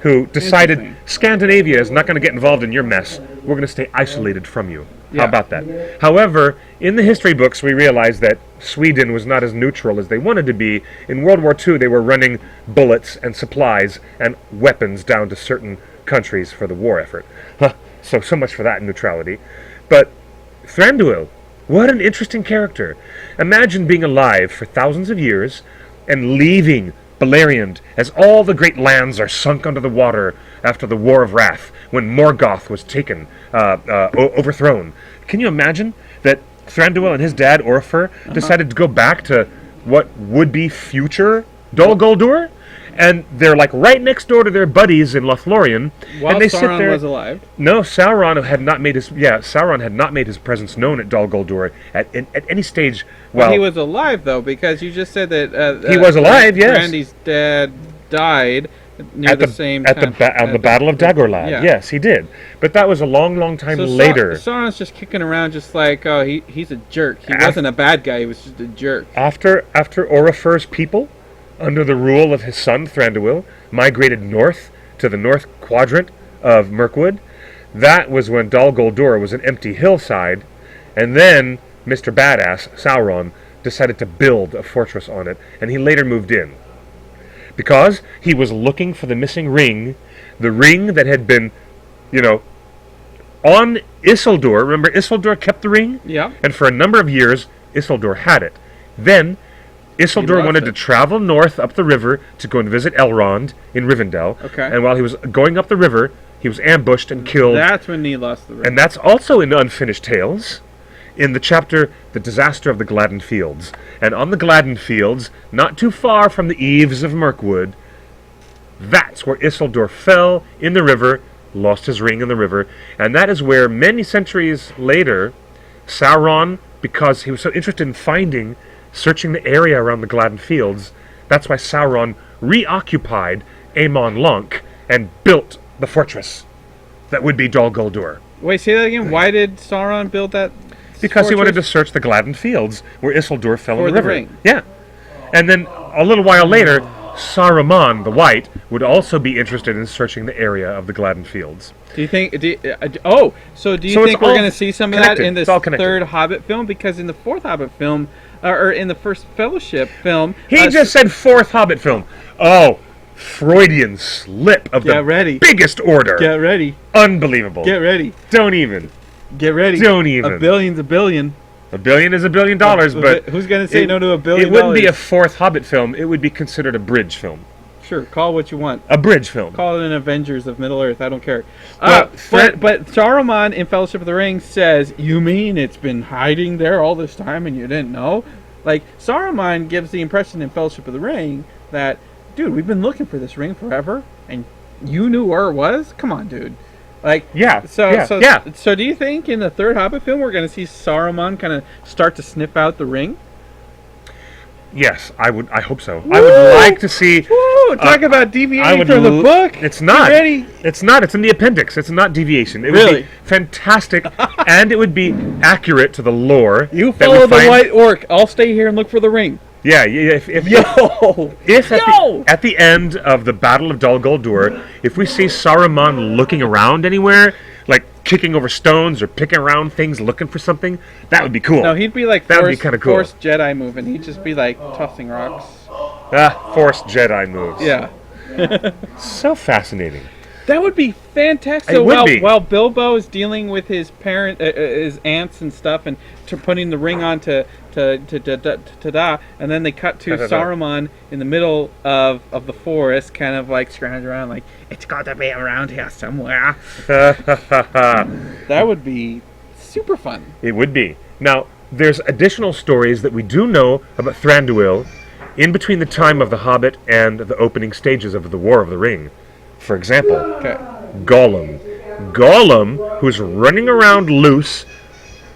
who decided Scandinavia is not going to get involved in your mess. We're going to stay isolated from you. How about that? However, in the history books, we realize that Sweden was not as neutral as they wanted to be. In World War II, they were running bullets and supplies and weapons down to certain countries for the war effort. So much for that neutrality. But Thranduil, what an interesting character. Imagine being alive for thousands of years and leaving Beleriand as all the great lands are sunk under the water after the War of Wrath, when Morgoth was taken, overthrown. Can you imagine that Thranduil and his dad, Orifer, decided to go back to what would be future Dol Guldur? And they're right next door to their buddies in Lothlorien. While and they Sauron sit there. was alive. No, Sauron had not made his presence known at Dol Guldur at any stage. Well, he was alive though, because you just said that he was alive. Yes, Randy's dad died near the same time on the Battle of Dagorlad. Yeah. Yes, he did. But that was a long time later. Sauron's just kicking around, just he's a jerk. He wasn't a bad guy. He was just a jerk. After Orifer's people, under the rule of his son Thranduil, migrated north to the north quadrant of Mirkwood. That was when Dol Guldur was an empty hillside, and then Mr. Badass, Sauron, decided to build a fortress on it, and he later moved in. Because he was looking for the missing ring, the ring that had been, on Isildur. Remember, Isildur kept the ring? Yeah. And for a number of years, Isildur had it. Then Isildur wanted to travel north up the river to go and visit Elrond in Rivendell. Okay. And while he was going up the river, he was ambushed and killed. That's when he lost the ring. And that's also in Unfinished Tales, in the chapter The Disaster of the Gladden Fields. And on the Gladden Fields, not too far from the eaves of Mirkwood, that's where Isildur fell in the river, lost his ring in the river, and that is where many centuries later, Sauron, because he was so interested in searching the area around the Gladden Fields, that's why Sauron reoccupied Amon Lonk and built the fortress that would be Dol Guldur. Wait, say that again? Why did Sauron build that Because he wanted to search the Gladden Fields where Isildur fell in the river. Ring. Yeah. And then a little while later, Saruman the White would also be interested in searching the area of the Gladden Fields. Do you think? Do you So think it's we're all going to see some of connected. that in this It's all connected. third Hobbit film? Because in the fourth Hobbit film, or in the first Fellowship film, He just said fourth Hobbit film. Oh, Freudian slip of Get the ready. biggest order. Get ready. Unbelievable. Get ready. Don't even. Get ready. Don't even. A billion's a billion. $1 billion is $1 billion, but who's going to say no to $1 billion? It wouldn't be a fourth Hobbit film. It would be considered a bridge film. Sure, call it what you want. A bridge film. Call it an Avengers of Middle Earth. I don't care. Well, but Saruman in Fellowship of the Ring says, "You mean it's been hiding there all this time and you didn't know?" Like Saruman gives the impression in Fellowship of the Ring that, dude, we've been looking for this ring forever, and you knew where it was. Come on, dude. Like, Yeah. So do you think in the third Hobbit film we're going to see Saruman kind of start to sniff out the ring? Yes, I would. I hope so. I would like to see. Woo! Talk about deviating from the book. It's not. Get ready. It's not. It's in the appendix. It's not deviation. It would Really? be fantastic, and it would be accurate to the lore. You that we follow the find- White Orc. I'll stay here and look for the ring. Yeah. If Yo! If Yo! at the end of the Battle of Dol Guldur, if we see Saruman looking around anywhere, like kicking over stones or picking around things looking for something, that would be cool. No, he'd be like That would be kinda cool. Forced Jedi moving. He'd just be like tossing rocks. Forced Jedi moves. Yeah. So fascinating. That would be fantastic. It So would be. while Bilbo is dealing with his his aunts and stuff, and putting the ring on to and then they cut to Saruman in the middle of the forest, kind of like scrounging around, like it's got to be around here somewhere. That would be super fun. It would be. Now, there's additional stories that we do know about Thranduil in between the time of The Hobbit and the opening stages of the War of the Ring. For example, Okay. Gollum. Gollum, who's running around loose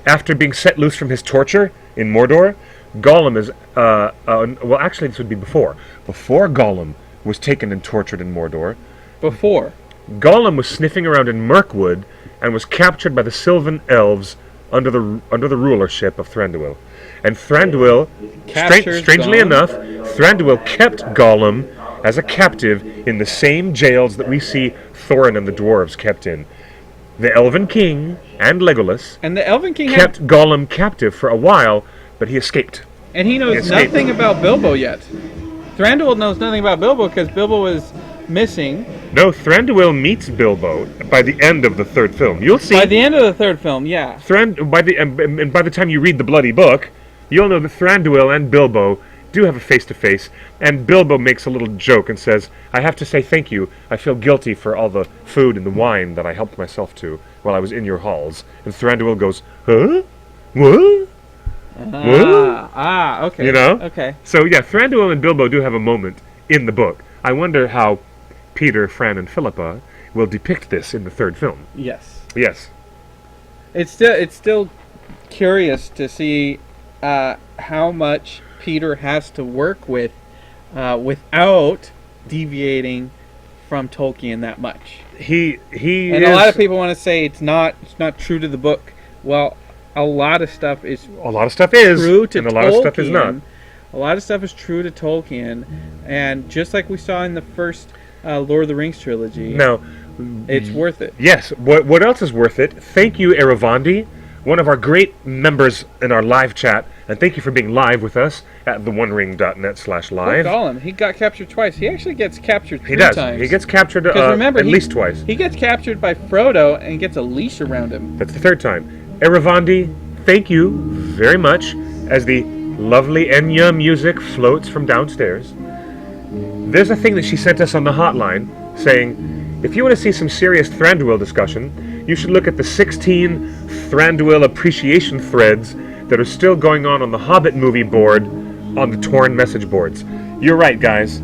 after being set loose from his torture in Mordor. Gollum is, well, actually, this would be before. Before Gollum was taken and tortured in Mordor, Before. Gollum was sniffing around in Mirkwood and was captured by the Sylvan Elves under the rulership of Thranduil. And Thranduil, Captures strangely Gollum. enough, Thranduil kept Gollum as a captive in the same jails that we see Thorin and the dwarves kept in. The Elven King and Legolas And the Elven King kept Gollum captive for a while, but he escaped. and he knows He escaped. nothing about Bilbo yet. Thranduil knows nothing about Bilbo because Bilbo was missing. No, Thranduil meets Bilbo by the end of the third film. You'll see. By the end of the third film, yeah. By the time you read the bloody book, you'll know that Thranduil and Bilbo do have a face-to-face, and Bilbo makes a little joke and says, "I have to say thank you. I feel guilty for all the food and the wine that I helped myself to while I was in your halls." And Thranduil goes, "Huh? What?" Okay. You know? Okay. So yeah, Thranduil and Bilbo do have a moment in the book. I wonder how Peter, Fran, and Philippa will depict this in the third film. Yes. Yes. It's still curious to see how much Peter has to work with without deviating from Tolkien that much. He And a lot of people want to say it's not true to the book. Well, a lot of stuff is a lot of stuff is true to and a Tolkien. lot of stuff is not. A lot of stuff is true to Tolkien, and just like we saw in the first Lord of the Rings trilogy, Now, it's worth it. yes, what else is worth it? Thank you, Eravandi, one of our great members in our live chat, and thank you for being live with us at theonering.net/live. Look, Gollum, he got captured twice. He actually gets captured three He does. times. He gets captured remember, at least twice. He gets captured by Frodo and gets a leash around him. That's the third time. Eravandi, thank you very much as the lovely Enya music floats from downstairs. There's a thing that she sent us on the hotline saying, if you want to see some serious Thranduil discussion, you should look at the 16 Thranduil appreciation threads that are still going on the Hobbit movie board on the torn message boards. You're right, guys.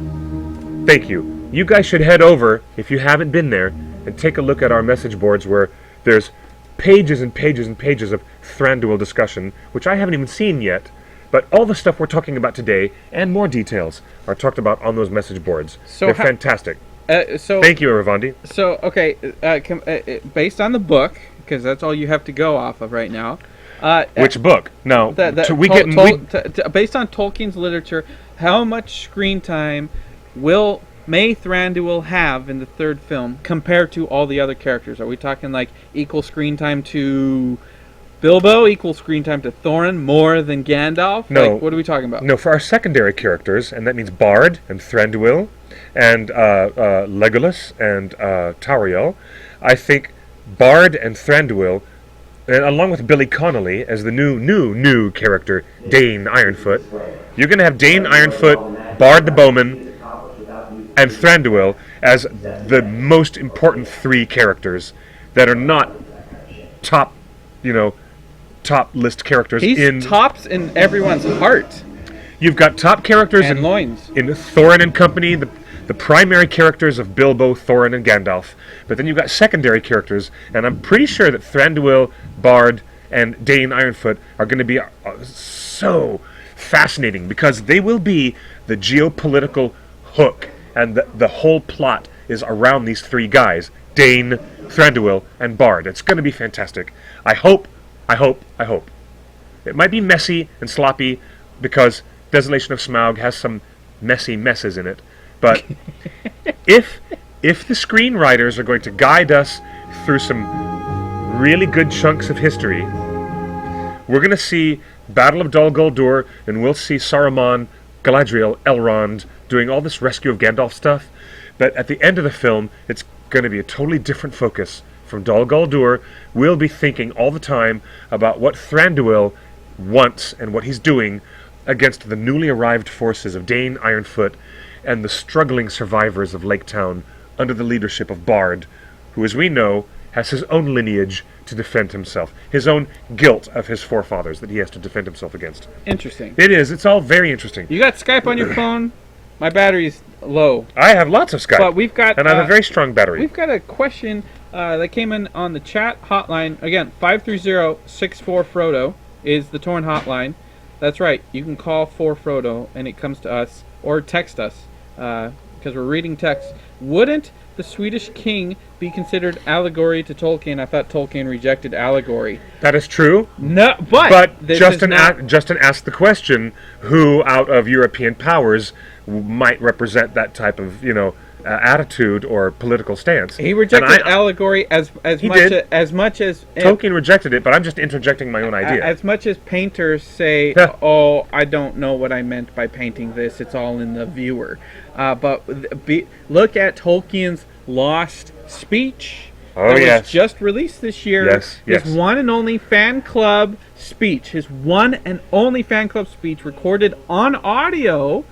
Thank you. You guys should head over, if you haven't been there, and take a look at our message boards where there's pages and pages and pages of Thranduil discussion, which I haven't even seen yet, but all the stuff we're talking about today, and more details, are talked about on those message boards. So They're fantastic. So Thank you, Eravandi. So okay, based on the book, because that's all you have to go off of right now. Which book? No. Based on Tolkien's literature, how much screen time may Thranduil have in the third film compared to all the other characters? Are we talking like equal screen time to Bilbo, equal screen time to Thorin, more than Gandalf? No. Like, what are we talking about? No, for our secondary characters, and that means Bard and Thranduil and Legolas and Tauriel, I think Bard and Thranduil, and along with Billy Connolly as the new character, Dane Ironfoot, you're going to have Dane Ironfoot, Bard the Bowman, and Thranduil as the most important three characters that are not top list characters. He's tops in everyone's heart. You've got top characters and loins in Thorin and company, the primary characters of Bilbo, Thorin, and Gandalf. But then you've got secondary characters, and I'm pretty sure that Thranduil, Bard, and Dane Ironfoot are going to be so fascinating because they will be the geopolitical hook, and the whole plot is around these three guys, Dane, Thranduil, and Bard. It's going to be fantastic. I hope. It might be messy and sloppy because Desolation of Smaug has some messy messes in it. But if the screenwriters are going to guide us through some really good chunks of history, we're going to see Battle of Dol Guldur, and we'll see Saruman, Galadriel, Elrond doing all this rescue of Gandalf stuff. But at the end of the film, it's going to be a totally different focus. From Dol Guldur, we'll be thinking all the time about what Thranduil wants and what he's doing against the newly arrived forces of Dane Ironfoot and the struggling survivors of Lake Town under the leadership of Bard, who, as we know, has his own lineage to defend himself, his own guilt of his forefathers that he has to defend himself against. Interesting. It is. It's all very interesting. You got Skype on your phone? My battery's low. I have lots of Skype. But we've got... and I have a very strong battery. We've got a question that came in on the chat hotline. Again, 530-64-FRODO is the Torn hotline. That's right. You can call for Frodo, and it comes to us, or text us, because we're reading text. Wouldn't the Swedish king be considered allegory to Tolkien? I thought Tolkien rejected allegory. That is true. No, but Justin asked the question: who out of European powers might represent that type of attitude or political stance? He rejected allegory as much as Tolkien rejected it, but I'm just interjecting my own idea. As much as painters say, "Oh, I don't know what I meant by painting this. It's all in the viewer." But look at Tolkien's Lost speech. Oh, that was just released this year. Yes. His one and only fan club speech. His one and only fan club speech recorded on audio.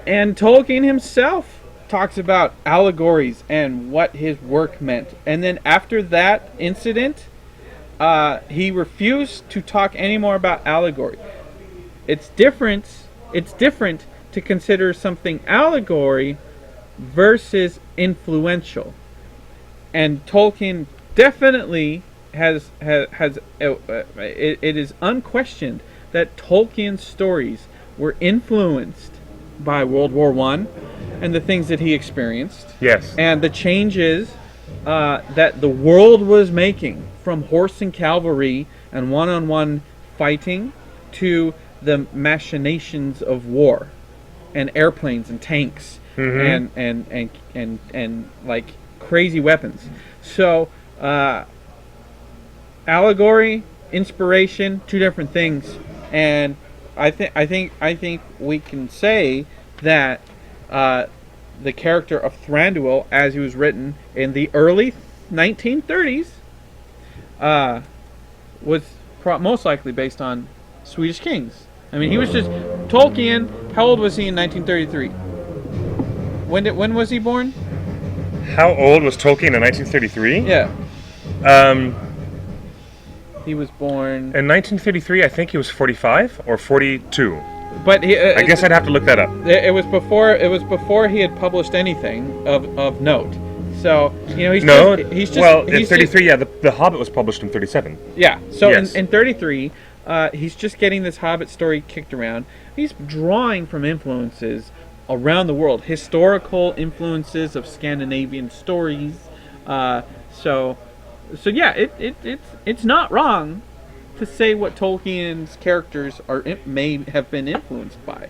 And Tolkien himself talks about allegories and what his work meant. And then after that incident, he refused to talk anymore about allegory. It's different to consider something allegory versus influential. And Tolkien definitely it is unquestioned that Tolkien's stories were influenced by World War I and the things that he experienced. Yes. And the changes that the world was making, from horse and cavalry and one-on-one fighting to the machinations of war and airplanes and tanks and like crazy weapons. So allegory, inspiration, two different things. And I think we can say that the character of Thranduil, as he was written in the early 1930s, was most likely based on Swedish kings. I mean, he was just Tolkien. How old was he in 1933? When was he born? How old was Tolkien in 1933? Yeah. He was born in 1933. I think he was 45 or 42. But I guess I'd have to look that up. It was before he had published anything of note. So he's in 33. The Hobbit was published in 37. Yeah. So yes. in 33, he's just getting this Hobbit story kicked around. He's drawing from influences around the world, historical influences of Scandinavian stories. So yeah, it's not wrong to say what Tolkien's characters may have been influenced by.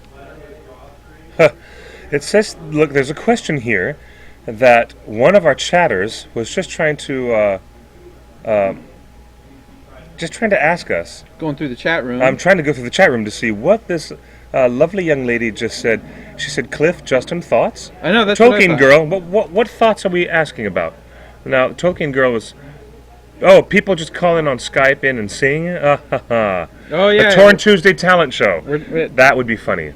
It says, look, there's a question here that one of our chatters was just trying to ask us. Going through the chat room. I'm trying to go through the chat room to see what this lovely young lady just said. She said, "Cliff, Justin, thoughts?" I know, that's what I Tolkien thought. girl. What thoughts are we asking about? Now, Tolkien girl was. Oh, people just call in on Skype in and sing. Oh yeah. A Torn Tuesday talent show. We're That would be funny.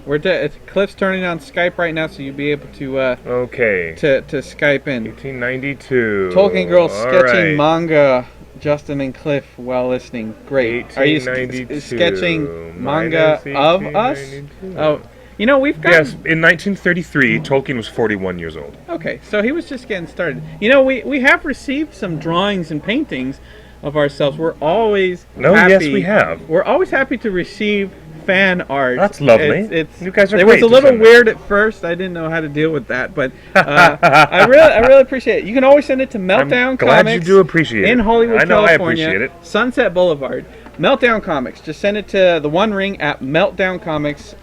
Cliff's turning on Skype right now, so you'll be able to Okay. to Skype in. 1892. Tolkien girl sketching right. manga. Justin and Cliff while listening. Great. Are you 1892 sketching manga minus of us? 1892. Oh, you know we've got. Yes, in 1933, Tolkien was 41 years old. Okay, so he was just getting started. You know, we have received some drawings and paintings of ourselves. We're always happy. Yes, we have. We're always happy to receive fan art. That's lovely. It's You guys are It great was a to little send that. weird at first. I didn't know how to deal with that, but I really appreciate it. You can always send it to Meltdown I'm glad Comics you do appreciate it. in Hollywood, I know California, I appreciate it. Sunset Boulevard. Meltdown Comics. Just send it to TheOneRing at Meltdown Comics,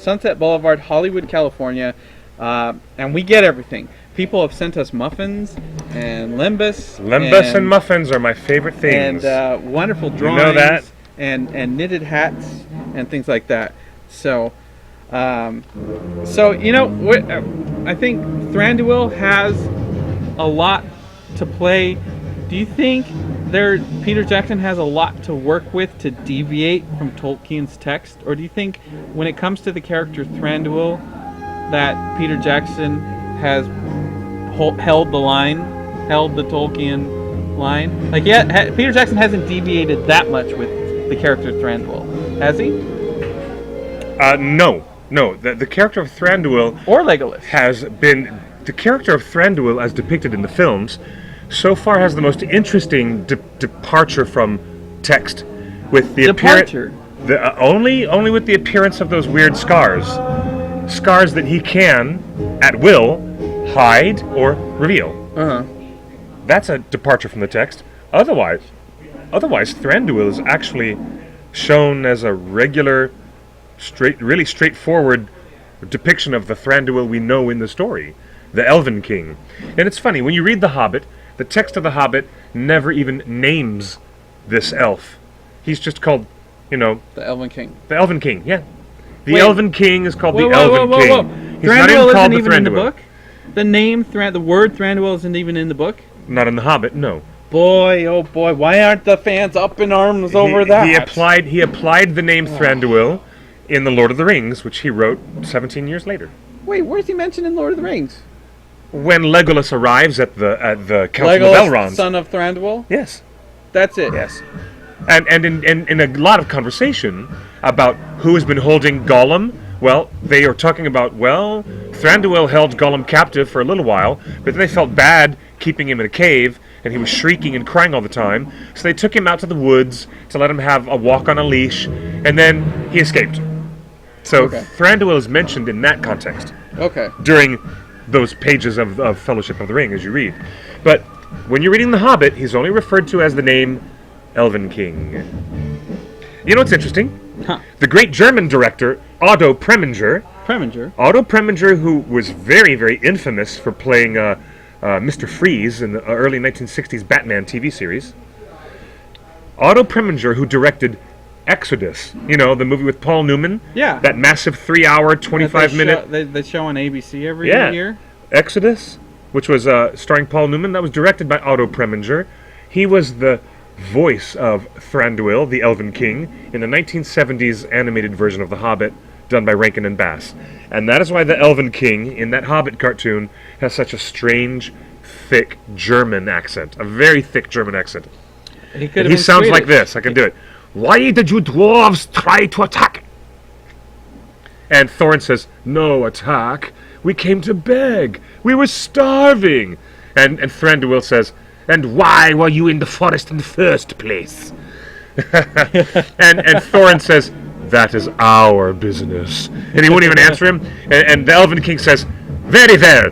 Sunset Boulevard, Hollywood, California, and we get everything. People have sent us muffins and limbus. Limbus and muffins are my favorite things. And wonderful drawings. You know that? And knitted hats and things like that. So, you know, I think Thranduil has a lot to play. Do you think Peter Jackson has a lot to work with to deviate from Tolkien's text, or do you think when it comes to the character Thranduil that Peter Jackson has held the Tolkien line? Like, yeah, Peter Jackson hasn't deviated that much with the character Thranduil, has he? No. The character of Thranduil Or Legolas? has been the character of Thranduil as depicted in the films. So far, has the most interesting departure from text, with the Departure? only with the appearance of those weird scars that he can, at will, hide or reveal. That's a departure from the text. Otherwise, Thranduil is actually shown as a regular, really straightforward depiction of the Thranduil we know in the story, the Elven King. And it's funny, when you read The Hobbit, the text of The Hobbit never even names this elf. He's just called, the Elven King. The Elven King, yeah. The Wait. Elven King is called Whoa, the Elven King. Whoa. He's Thranduil not isn't even called the even in the Thranduil. book? The name, the word Thranduil isn't even in the book? Not in The Hobbit, no. Boy, oh boy, why aren't the fans up in arms over that? He applied the name Thranduil in The Lord of the Rings, which he wrote 17 years later. Wait, where's he mentioned in Lord of the Rings? When Legolas arrives at the Council Legolas, of Elrond. son of Thranduil? Yes. That's it? Yes. And in a lot of conversation about who has been holding Gollum, well, they are talking about, Thranduil held Gollum captive for a little while, but then they felt bad keeping him in a cave, and he was shrieking and crying all the time, so they took him out to the woods to let him have a walk on a leash, and then he escaped. So Okay. Thranduil is mentioned in that context Okay. during those pages of Fellowship of the Ring as you read. But when you're reading The Hobbit, he's only referred to as the name Elven King. You know what's interesting? Huh. The great German director, Otto Preminger, who was very, very infamous for playing Mr. Freeze in the early 1960s Batman TV series. Otto Preminger, who directed Exodus, the movie with Paul Newman. Yeah. That massive 3-hour, 25-minute... They show on ABC every year? Exodus, which was starring Paul Newman. That was directed by Otto Preminger. He was the voice of Thranduil, the Elven King, in the 1970s animated version of The Hobbit, done by Rankin and Bass. And that is why the Elven King, in that Hobbit cartoon, has such a strange, thick German accent. A very thick German accent. He sounds like this. I can do it. Why did you dwarves try to attack? And Thorin says, no attack. We came to beg. We were starving. And Thranduil says, and why were you in the forest in the first place? and Thorin says, that is our business. And he won't even answer him. And the Elven King says, very well.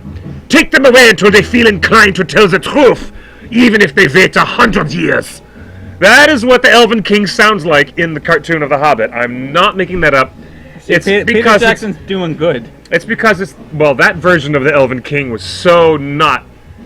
Take them away until they feel inclined to tell the truth, even if they wait 100 years. That is what the Elven King sounds like in the cartoon of The Hobbit. I'm not making that up. Peter Jackson's doing good. It's because that version of the Elven King was so not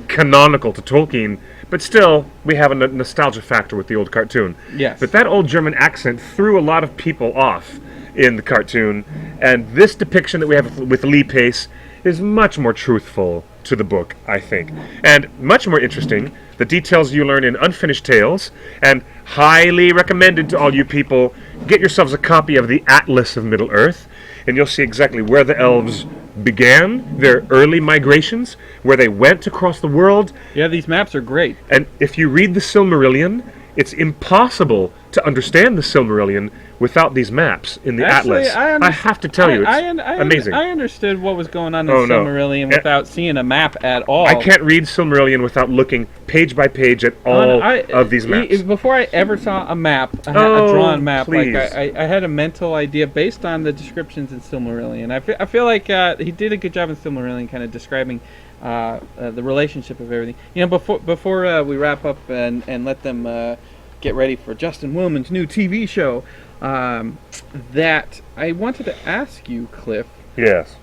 canonical to Tolkien, but still, we have a nostalgia factor with the old cartoon. Yes. But that old German accent threw a lot of people off in the cartoon, and this depiction that we have with Lee Pace is much more truthful to the book, I think. And much more interesting, the details you learn in Unfinished Tales, and highly recommended to all you people, get yourselves a copy of the Atlas of Middle-earth, and you'll see exactly where the elves began their early migrations, where they went across the world. Yeah, these maps are great. And if you read the Silmarillion, it's impossible to understand the Silmarillion without these maps in the Actually, Atlas. I have to tell you, it's amazing. I understood what was going on in Silmarillion without seeing a map at all. I can't read Silmarillion without looking page by page at all of these maps. Before I ever saw a map, a drawn map, please. like I had a mental idea based on the descriptions in Silmarillion. I feel like he did a good job in Silmarillion, kind of describing the relationship of everything. You know, before we wrap up and let them get ready for Justin Willman's new TV show, that I wanted to ask you, Cliff. Yes.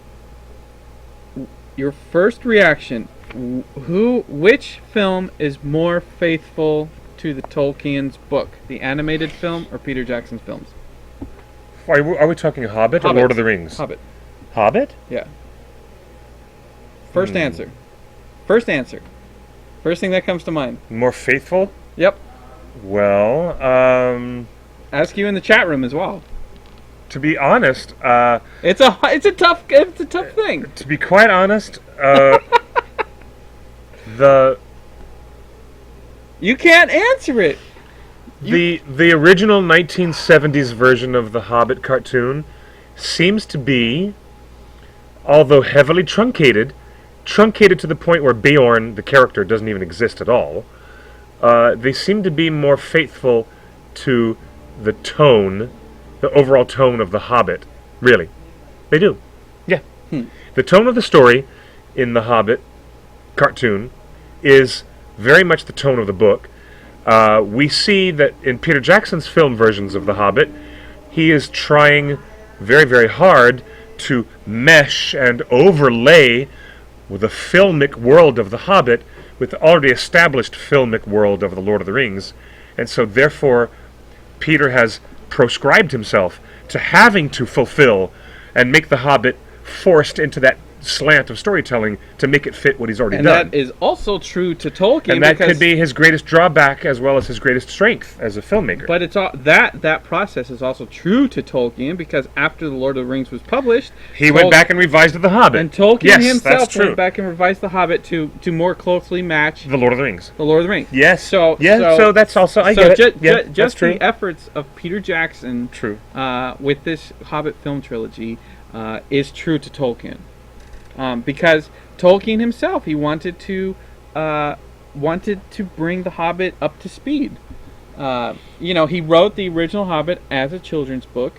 Your first reaction. Which film is more faithful to the Tolkien's book? The animated film or Peter Jackson's films? Are we talking Hobbit or Lord of the Rings? Hobbit. Hobbit? Yeah. First answer. First answer. First thing that comes to mind. More faithful? Yep. Well, ask you in the chat room as well. To be honest, it's a tough thing. To be quite honest, you can't answer it. The original 1970s version of the Hobbit cartoon seems to be, although heavily truncated to the point where Beorn, the character, doesn't even exist at all. They seem to be more faithful to the tone, the overall tone of The Hobbit. Really. They do. Yeah. The tone of the story in The Hobbit cartoon is very much the tone of the book. We see that in Peter Jackson's film versions of The Hobbit, he is trying very, very hard to mesh and overlay with the filmic world of The Hobbit with the already established filmic world of The Lord of the Rings. And so, therefore, Peter has proscribed himself to having to fulfill and make The Hobbit forced into that slant of storytelling to make it fit what he's already done. And that is also true to Tolkien. And that could be his greatest drawback as well as his greatest strength as a filmmaker. But it's that process is also true to Tolkien, because after The Lord of the Rings was published, he went back and revised The Hobbit. And Tolkien himself went back and revised The Hobbit to more closely match The Lord of the Rings. The Lord of the Rings. Yes. So that's also just the efforts of Peter Jackson with this Hobbit film trilogy is true to Tolkien. Because Tolkien himself, he wanted to bring The Hobbit up to speed. He wrote the original Hobbit as a children's book,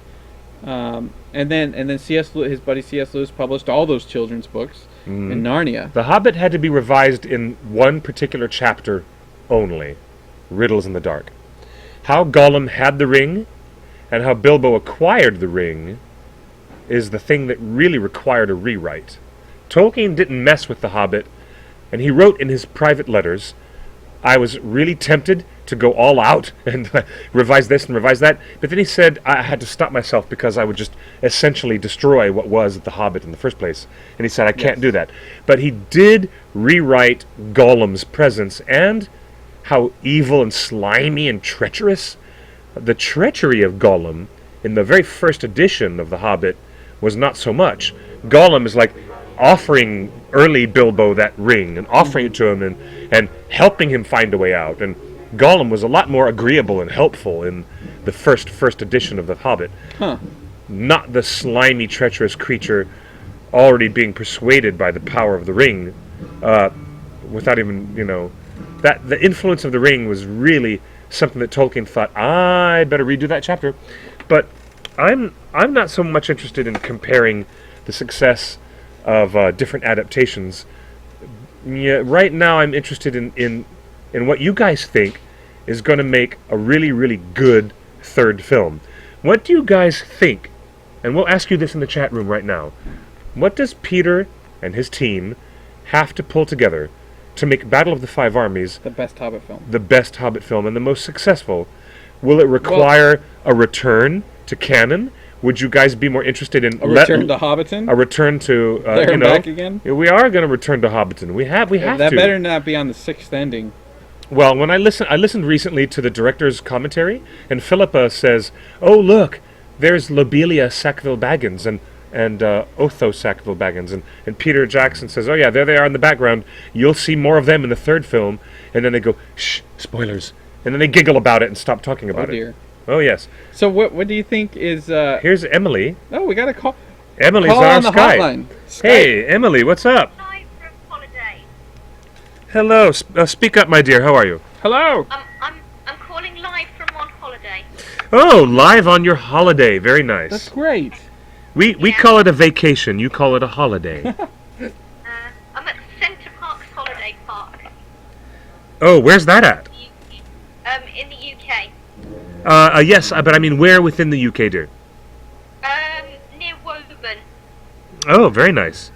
and then his buddy C.S. Lewis published all those children's books in Narnia. The Hobbit had to be revised in one particular chapter only, Riddles in the Dark. How Gollum had the ring, and how Bilbo acquired the ring, is the thing that really required a rewrite. Tolkien didn't mess with The Hobbit, and he wrote in his private letters, I was really tempted to go all out and revise this and revise that, but then he said I had to stop myself because I would just essentially destroy what was The Hobbit in the first place. And he said, I can't do that. But he did rewrite Gollum's presence and how evil and slimy and treacherous. The treachery of Gollum in the very first edition of The Hobbit was not so much. Gollum is like offering early Bilbo that ring and offering it to him and helping him find a way out. And Gollum was a lot more agreeable and helpful in the first edition of The Hobbit. Not the slimy, treacherous creature already being persuaded by the power of the ring, without even, that the influence of the ring was really something that Tolkien thought, I better redo that chapter. But I'm not so much interested in comparing the success of different adaptations. Yeah, right now I'm interested in what you guys think is going to make a really, really good third film. What do you guys think and we'll ask you this in the chat room right now. What does Peter and his team have to pull together to make Battle of the Five Armies The best Hobbit film. the best Hobbit film and the most successful? Will it require a return to canon? Would you guys be more interested in A return to Hobbiton? a return to There and back again? We are going to return to Hobbiton. We have That to. better not be on the sixth ending. Well, when I listened recently to the director's commentary, and Philippa says, "Oh look, there's Lobelia Sackville-Baggins and Otho Sackville-Baggins," and Peter Jackson says, "Oh yeah, there they are in the background. You'll see more of them in the third film." And then they go, "Shh, spoilers," and then they giggle about it and stop talking about Oh dear. it. Oh yes. So what do you think is? Here's Emily. Oh, we got a call. Emily's Call on on the Skype. hotline. Hey, Emily, what's up? Live from holiday. Hello. Speak up, my dear. How are you? Hello. I'm calling live from on holiday. Oh, live on your holiday. Very nice. That's great. We Yeah. call it a vacation. You call it a holiday. I'm at Centre Parks Holiday Park. Oh, where's that at? In the UK. Yes, but I mean, where within the UK, dear? Near Woburn. Oh, very nice.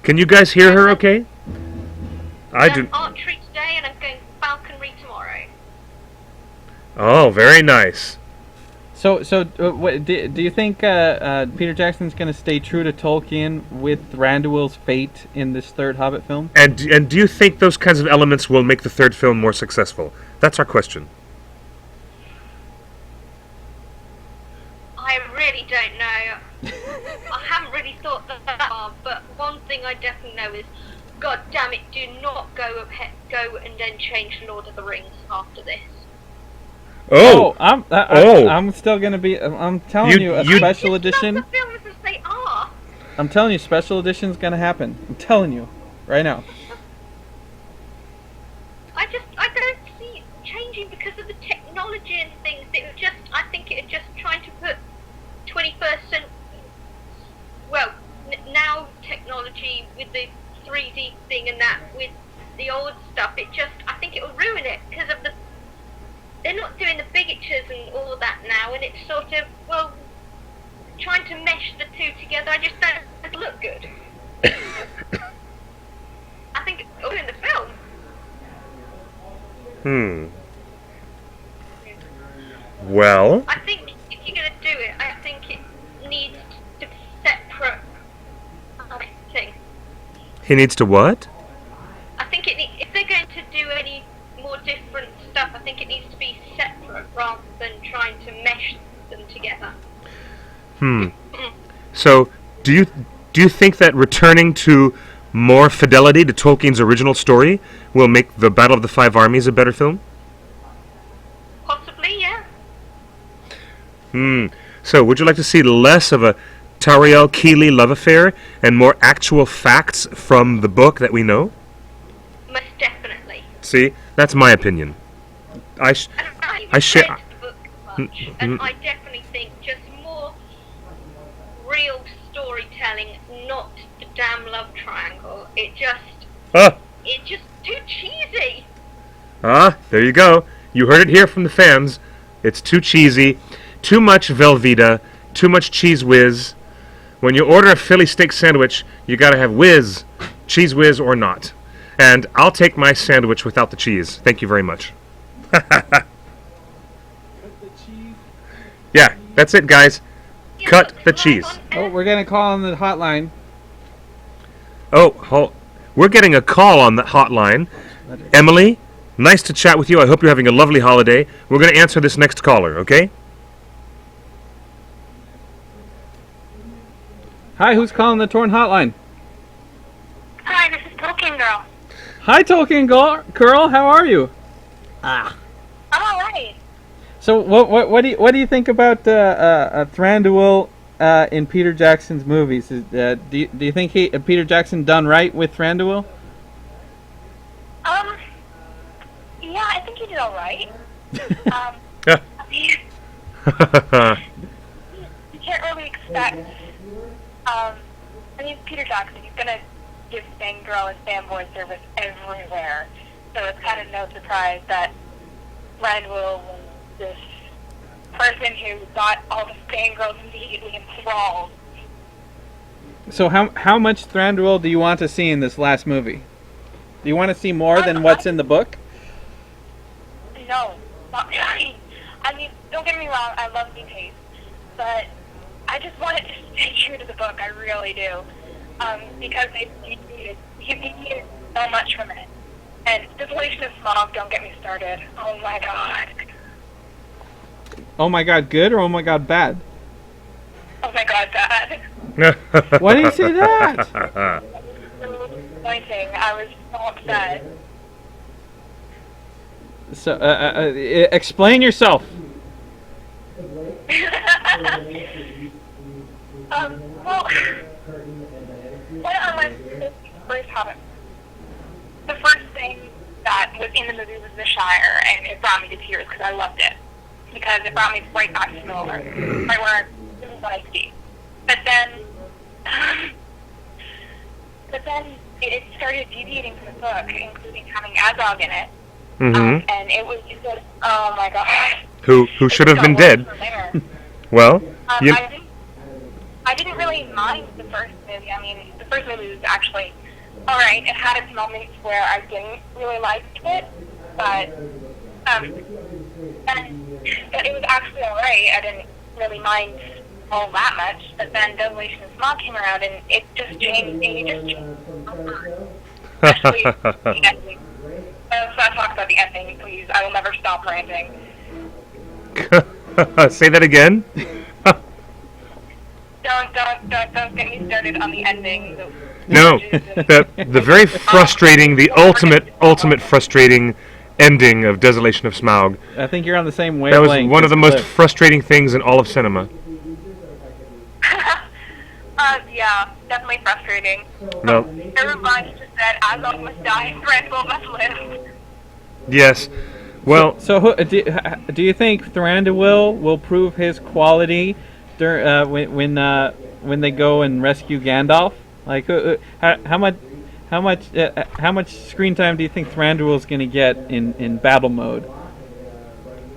Can you guys hear her okay? I do. Archery today, and I'm going falconry tomorrow. Oh, very nice. So what, do you think Peter Jackson's going to stay true to Tolkien with Thranduil's fate in this third Hobbit film? And do you think those kinds of elements will make the third film more successful? That's our question. I really don't know. I haven't really thought that far, but one thing I definitely know is, God damn it, do not go and then change Lord of the Rings after this. Oh, I'm still going to be. I'm telling you, a you- special I just love edition. the films as they are. I'm telling you, special edition's going to happen. I'm telling you, right now. I don't see it changing because of the technology and things. I think it was just trying to put 21st century, well, now technology with the 3D thing and that with the old stuff. I think it will ruin it because of they're not doing the bigatures and all of that now, and it's sort of, well, trying to mesh the two together. I just don't look good. I think it's all in the film. Well, I think if you're going to do it, I think it needs to be separate thing. he needs to what? I think if they're going to do any more different stuff, I think it needs to be separate rather than trying to mesh them together. So, do you think that returning to more fidelity to Tolkien's original story will make the Battle of the Five Armies a better film? Possibly, yeah. So, would you like to see less of a Tauriel Keeley love affair and more actual facts from the book that we know? Most definitely. See, that's my opinion. I don't know, I share- read the book much, and I definitely think just more real storytelling, not the damn love triangle. It's just too cheesy. There you go. You heard it here from the fans. It's too cheesy, too much Velveeta, too much cheese whiz. When you order a Philly steak sandwich, you gotta have whiz, cheese whiz or not. And I'll take my sandwich without the cheese. Thank you very much. Yeah, that's it, guys. Cut the cheese. Oh, we're going to call on the hotline. Oh, we're getting a call on the hotline. Emily, nice to chat with you. I hope you're having a lovely holiday. We're going to answer this next caller, okay? Hi, who's calling the Torn hotline? Hi, this is Tolkien Girl. Hi, Tolkien girl. How are you? I'm alright. So, what do you think about Thranduil in Peter Jackson's movies? Do you think Peter Jackson done right with Thranduil? Yeah, I think you did alright. You can't really expect, Peter Jackson, he's gonna give fangirl and fanboy service everywhere, so it's kind of no surprise that Thranduil was this person who got all the fangirls immediately enthralled. So how much Thranduil do you want to see in this last movie? Do you want to see more than what's in the book? No, not really. I mean, don't get me wrong, I love the taste, but I just want it to stay true to the book, I really do. Because he deviated so much from it. And Desolation of Smaug, don't get me started. Oh my god. Oh my god, good or oh my god, bad? Oh my god, bad. Why do you say that? Disappointing. I was so upset. So, explain yourself. Well, what are my first habits? The first thing that was in the movie was the Shire, and it brought me to tears because I loved it. Because it brought me right back to Middle Earth, right where this is what I see. But then it started deviating from the book, including having Azog in it. Mm-hmm. And it was just, oh my god. Who should have been dead? Well, I didn't really mind the first movie. I mean, the first movie was actually alright. It had its moments where I didn't really like it, but it was actually alright. I didn't really mind all that much. But then Desolation of Smaug came around, and it just changed. Especially the ending. Let's not talk about the ending, please. I will never stop ranting. Say that again? Don't get me started on the ending. No, the very frustrating, the ultimate frustrating ending of Desolation of Smaug. I think you're on the same That wavelength. was one of the most frustrating things in all of cinema. Yeah, definitely frustrating. No. Everybody just said, Azog must die, Thranduil must live. Yes. Well, So do you think Thranduil will prove his quality when they go and rescue Gandalf? Like, how much screen time do you think Thranduil's going to get in battle mode?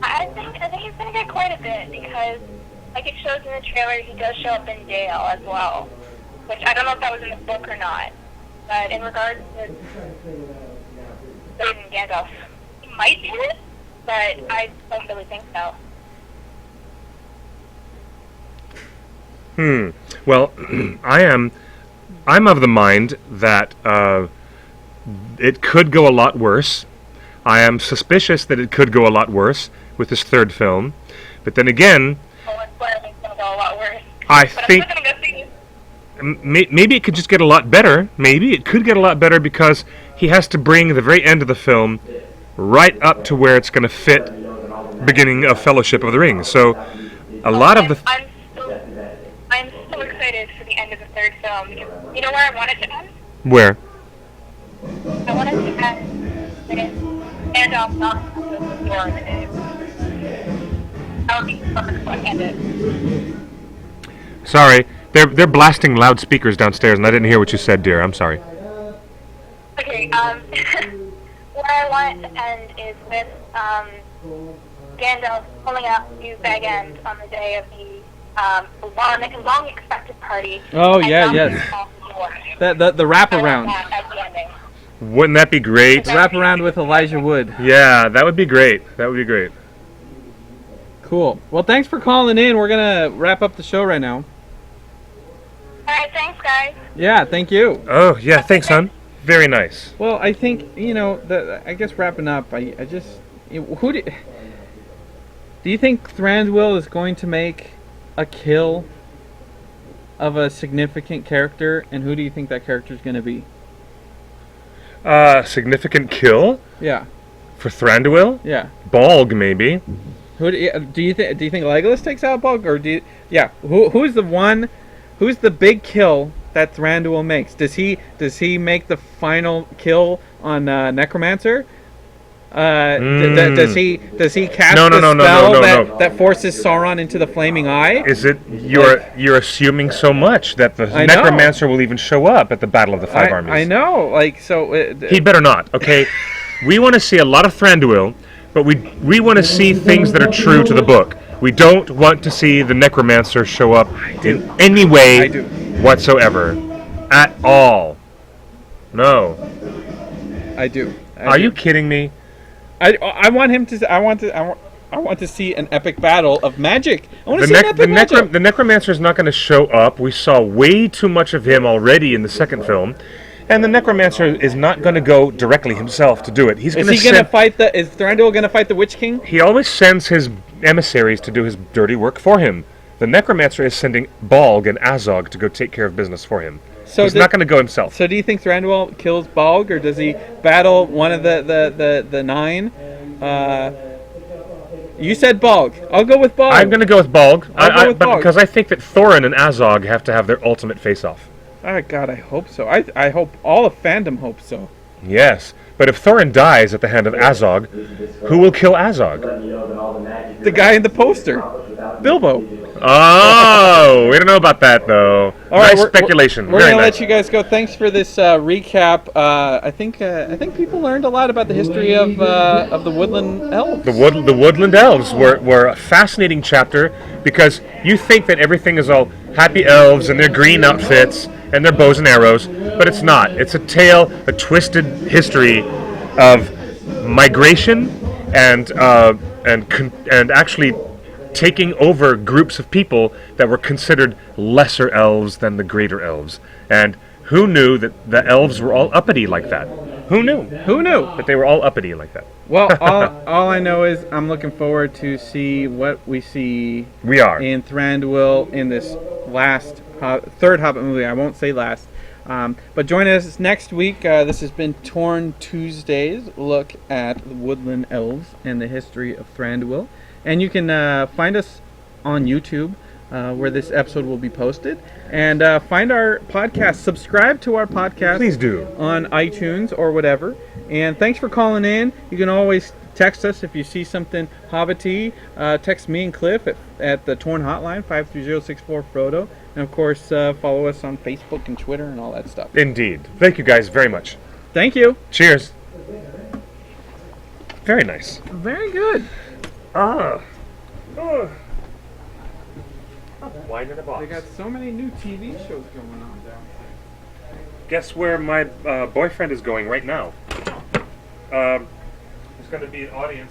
I think he's gonna get quite a bit because, like it shows in the trailer, he does show up in Dale as well, which I don't know if that was in the book or not. But in regards to saving Gandalf, he might do it, but I don't really think so. Well, I'm of the mind that it could go a lot worse. I am suspicious that it could go a lot worse with this third film. But then again, It's going to go a lot worse. I But think I'm still gonna go see it. maybe it could just get a lot better. Maybe it could get a lot better because he has to bring the very end of the film right up to where it's going to fit beginning of Fellowship of the Ring. So a lot of the... I'm so excited for the end of the third film because you know where I want it to end? Where? I want it to end with Gandalf knocking on the door in the day. That would be the perfect way to end it. Sorry, they're blasting loudspeakers downstairs, and I didn't hear what you said, dear. I'm sorry. Okay, where I want it to end is with Gandalf pulling out to Bag End on the day of the long expected party. Oh, and yeah, knocking yes. off the door. The wraparound. At the ending. Wouldn't that be great? The wraparound with Elijah Wood. Yeah, that would be great. That would be great. Cool. Well, thanks for calling in. We're going to wrap up the show right now. Alright, thanks guys. Yeah, thank you. Oh, yeah, thanks, hon. Very nice. Well, I think, I guess wrapping up, do you think Thranduil is going to make a kill of a significant character, and who do you think that character is going to be? Significant kill Yeah, for Thranduil? yeah. Balg, maybe. Who do you think? Do you think Legolas takes out Bulk, or who's the big kill that Thranduil makes? Does he make the final kill on Necromancer? Does he cast No, spell that forces Sauron into the flaming eye? Is it you're assuming so much that the I know. Necromancer will even show up at the Battle of the Five Armies? I know, like so. He better not. Okay, we want to see a lot of Thranduil, but we want to see things that are true to the book. We don't want to see the necromancer show up in any I way do. whatsoever. At all. No. I do. Are you kidding me? I want him to. I want to see an epic battle of magic. I want to see an epic magic. The necromancer is not going to show up. We saw way too much of him already in the second film. And the necromancer is not going to go directly himself to do it. He's Is going he going to fight the? Is Thranduil going to fight the Witch King? He always sends his emissaries to do his dirty work for him. The necromancer is sending Balg and Azog to go take care of business for him. So he's not going to go himself. So do you think Thranduil kills Balg, or does he battle one of the nine? You said Balg. I'll go with Balg. I'm going to go with Balg. I'll go with Balg. Because I think that Thorin and Azog have to have their ultimate face-off. Oh God, I hope so. I hope all of fandom hopes so. Yes, but if Thorin dies at the hand of Azog, who will kill Azog? The guy in the poster, Bilbo. Oh, we don't know about that though. All right, nice speculation. We're Very gonna nice. let you guys go. Thanks for this recap. I think people learned a lot about the history of the Woodland Elves. The Woodland Elves were a fascinating chapter because you think that everything is all happy elves and their green outfits and their bows and arrows, but it's not. It's a tale, a twisted history of migration and actually taking over groups of people that were considered lesser elves than the greater elves. And who knew that the elves were all uppity like that? Who knew? Who knew? That they were all uppity like that. Well, all I know is I'm looking forward to see what we see We are. in Thranduil in this last third Hobbit movie. I won't say last. But join us next week. This has been Torn Tuesdays. Look at the Woodland Elves and the history of Thranduil. And you can find us on YouTube, where this episode will be posted. And find our podcast. Subscribe to our podcast. Please do. On iTunes or whatever. And thanks for calling in. You can always text us if you see something Hobbity. Text me and Cliff at the Torn Hotline, 53064-FRODO. And of course, follow us on Facebook and Twitter and all that stuff. Indeed. Thank you guys very much. Thank you. Cheers. Very nice. Very good. Wine in a box. They got so many new TV shows going on down there. Guess where my boyfriend is going right now? There's going to be an audience.